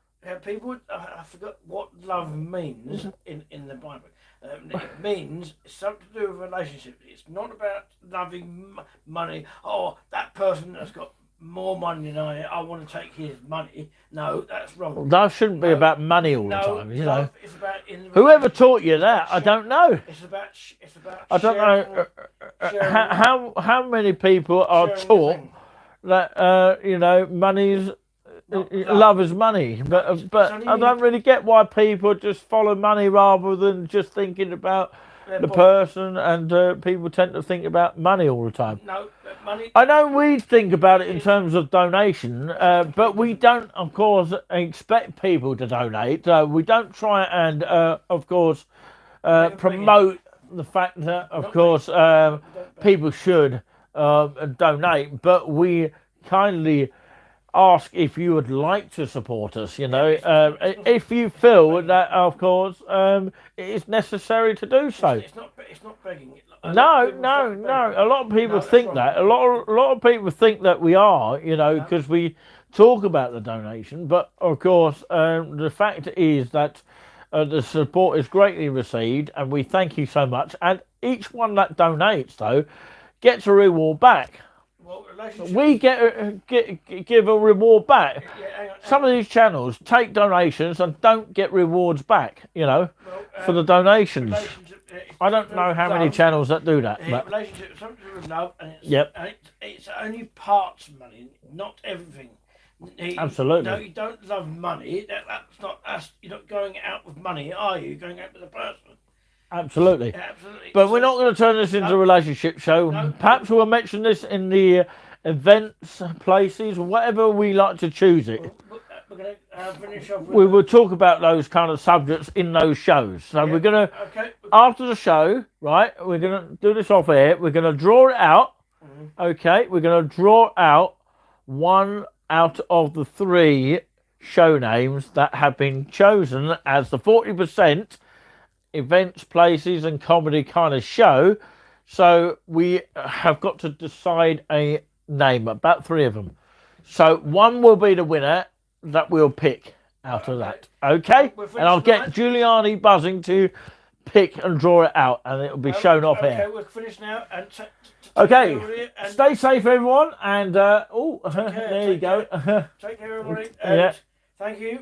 Speaker 2: People, I forgot what love means in the Bible. It means something to do with relationships. It's not about loving money. Oh, that person has got more money than I want to take his money. No, that's wrong.
Speaker 1: Well, that shouldn't be about money all the time,
Speaker 2: It's about
Speaker 1: whoever taught you that, I don't know.
Speaker 2: It's about
Speaker 1: I don't know how many people are taught that money's love is money, but I don't really get why people just follow money rather than just thinking about the person, and people tend to think about money all the time.
Speaker 2: No, money.
Speaker 1: I know we think about it in terms of donation, but we don't, of course, expect people to donate. We don't try and, of course, promote the fact that, of course, people should donate, but we kindly ask if you would like to support us, if you feel that, of course, it is necessary to do so.
Speaker 2: It's not begging.
Speaker 1: No. A lot of people think that. A lot of people think that we are, because we talk about the donation. But, of course, the fact is that the support is greatly received, and we thank you so much. And each one that donates, though, gets a reward back.
Speaker 2: Well,
Speaker 1: we give a reward back. Some of these channels take donations and don't get rewards back, for the donations. I don't know how many channels that do that. But
Speaker 2: relationship is something to do with love, and it's only parts of money, not everything.
Speaker 1: Absolutely.
Speaker 2: No, you don't love money. That's not us. You're not going out with money, are you? You're going out with a person.
Speaker 1: Absolutely.
Speaker 2: Yeah, absolutely.
Speaker 1: But we're not going to turn this into a relationship show. Perhaps we'll mention this in the events, places, whatever we like to choose it.
Speaker 2: We're going to finish off with...
Speaker 1: We will talk about those kind of subjects in those shows. So we're going to, after the show, right, we're going to do this off air. We're going to draw it out. Okay, we're going to draw out one out of the 3 show names that have been chosen as the 40% events, places, and comedy kind of show. So we have got to decide a name, about 3 of them. So one will be the winner that we'll pick out of that. Okay? And I'll get Giuliani buzzing to pick and draw it out, and it'll be shown off here.
Speaker 2: Okay, we're finished now. And
Speaker 1: okay, stay safe, everyone. And there you go.
Speaker 2: Take care, everybody. Yeah. Thank you.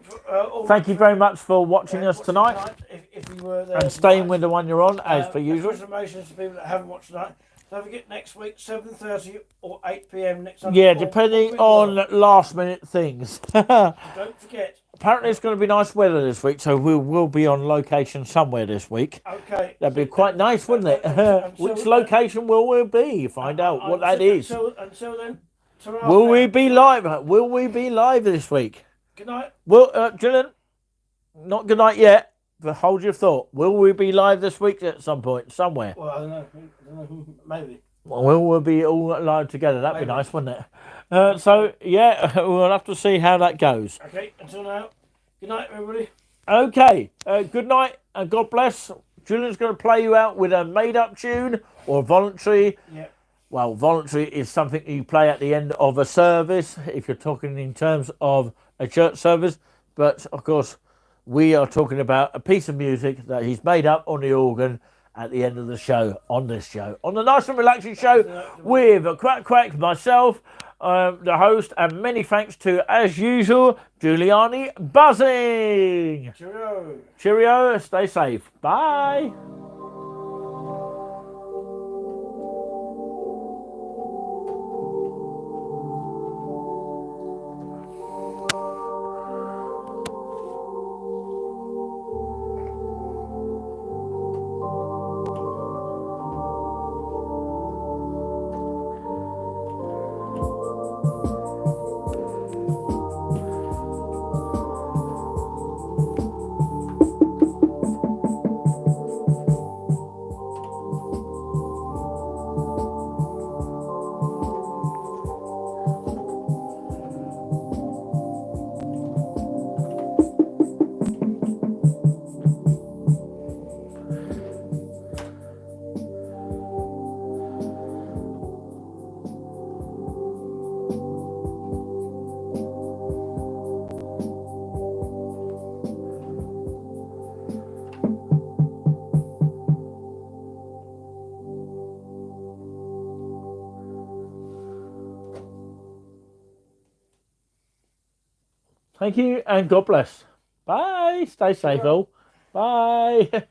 Speaker 1: Thank you very much for watching us tonight.
Speaker 2: If you were there,
Speaker 1: and staying with the one you're on, as per usual.
Speaker 2: Information to people that haven't watched tonight. Don't forget next week, 7:30 or 8 p.m. next Sunday.
Speaker 1: Yeah, depending on last minute things.
Speaker 2: Don't forget.
Speaker 1: Apparently it's going to be nice weather this week, so we will be on location somewhere this week.
Speaker 2: Okay.
Speaker 1: That'd be quite nice, wouldn't it? Which location will we be? Find out what that is.
Speaker 2: Until then,
Speaker 1: will we be live? Will we be live this week?
Speaker 2: Good night.
Speaker 1: Well, Dylan, not good night yet, but hold your thought. Will we be live this week at some point, somewhere?
Speaker 2: Well, I don't know. Maybe.
Speaker 1: Well, we'll be all live together. That'd be nice, wouldn't it? So, yeah, we'll have to see how that goes.
Speaker 2: Okay, until now. Good night, everybody.
Speaker 1: Okay, good night and God bless. Julian's going to play you out with a made-up tune or voluntary.
Speaker 2: Yeah.
Speaker 1: Well, voluntary is something you play at the end of a service, if you're talking in terms of a church service. But, of course, we are talking about a piece of music that he's made up on the organ at the end of the show, on this show. On the Nice and Relaxing Show with Quack Quack, myself, the host, and many thanks to, as usual, Giuliani buzzing.
Speaker 2: Cheerio.
Speaker 1: Cheerio, stay safe. Bye. Thank you and God bless. Bye. Stay safe all. Bye.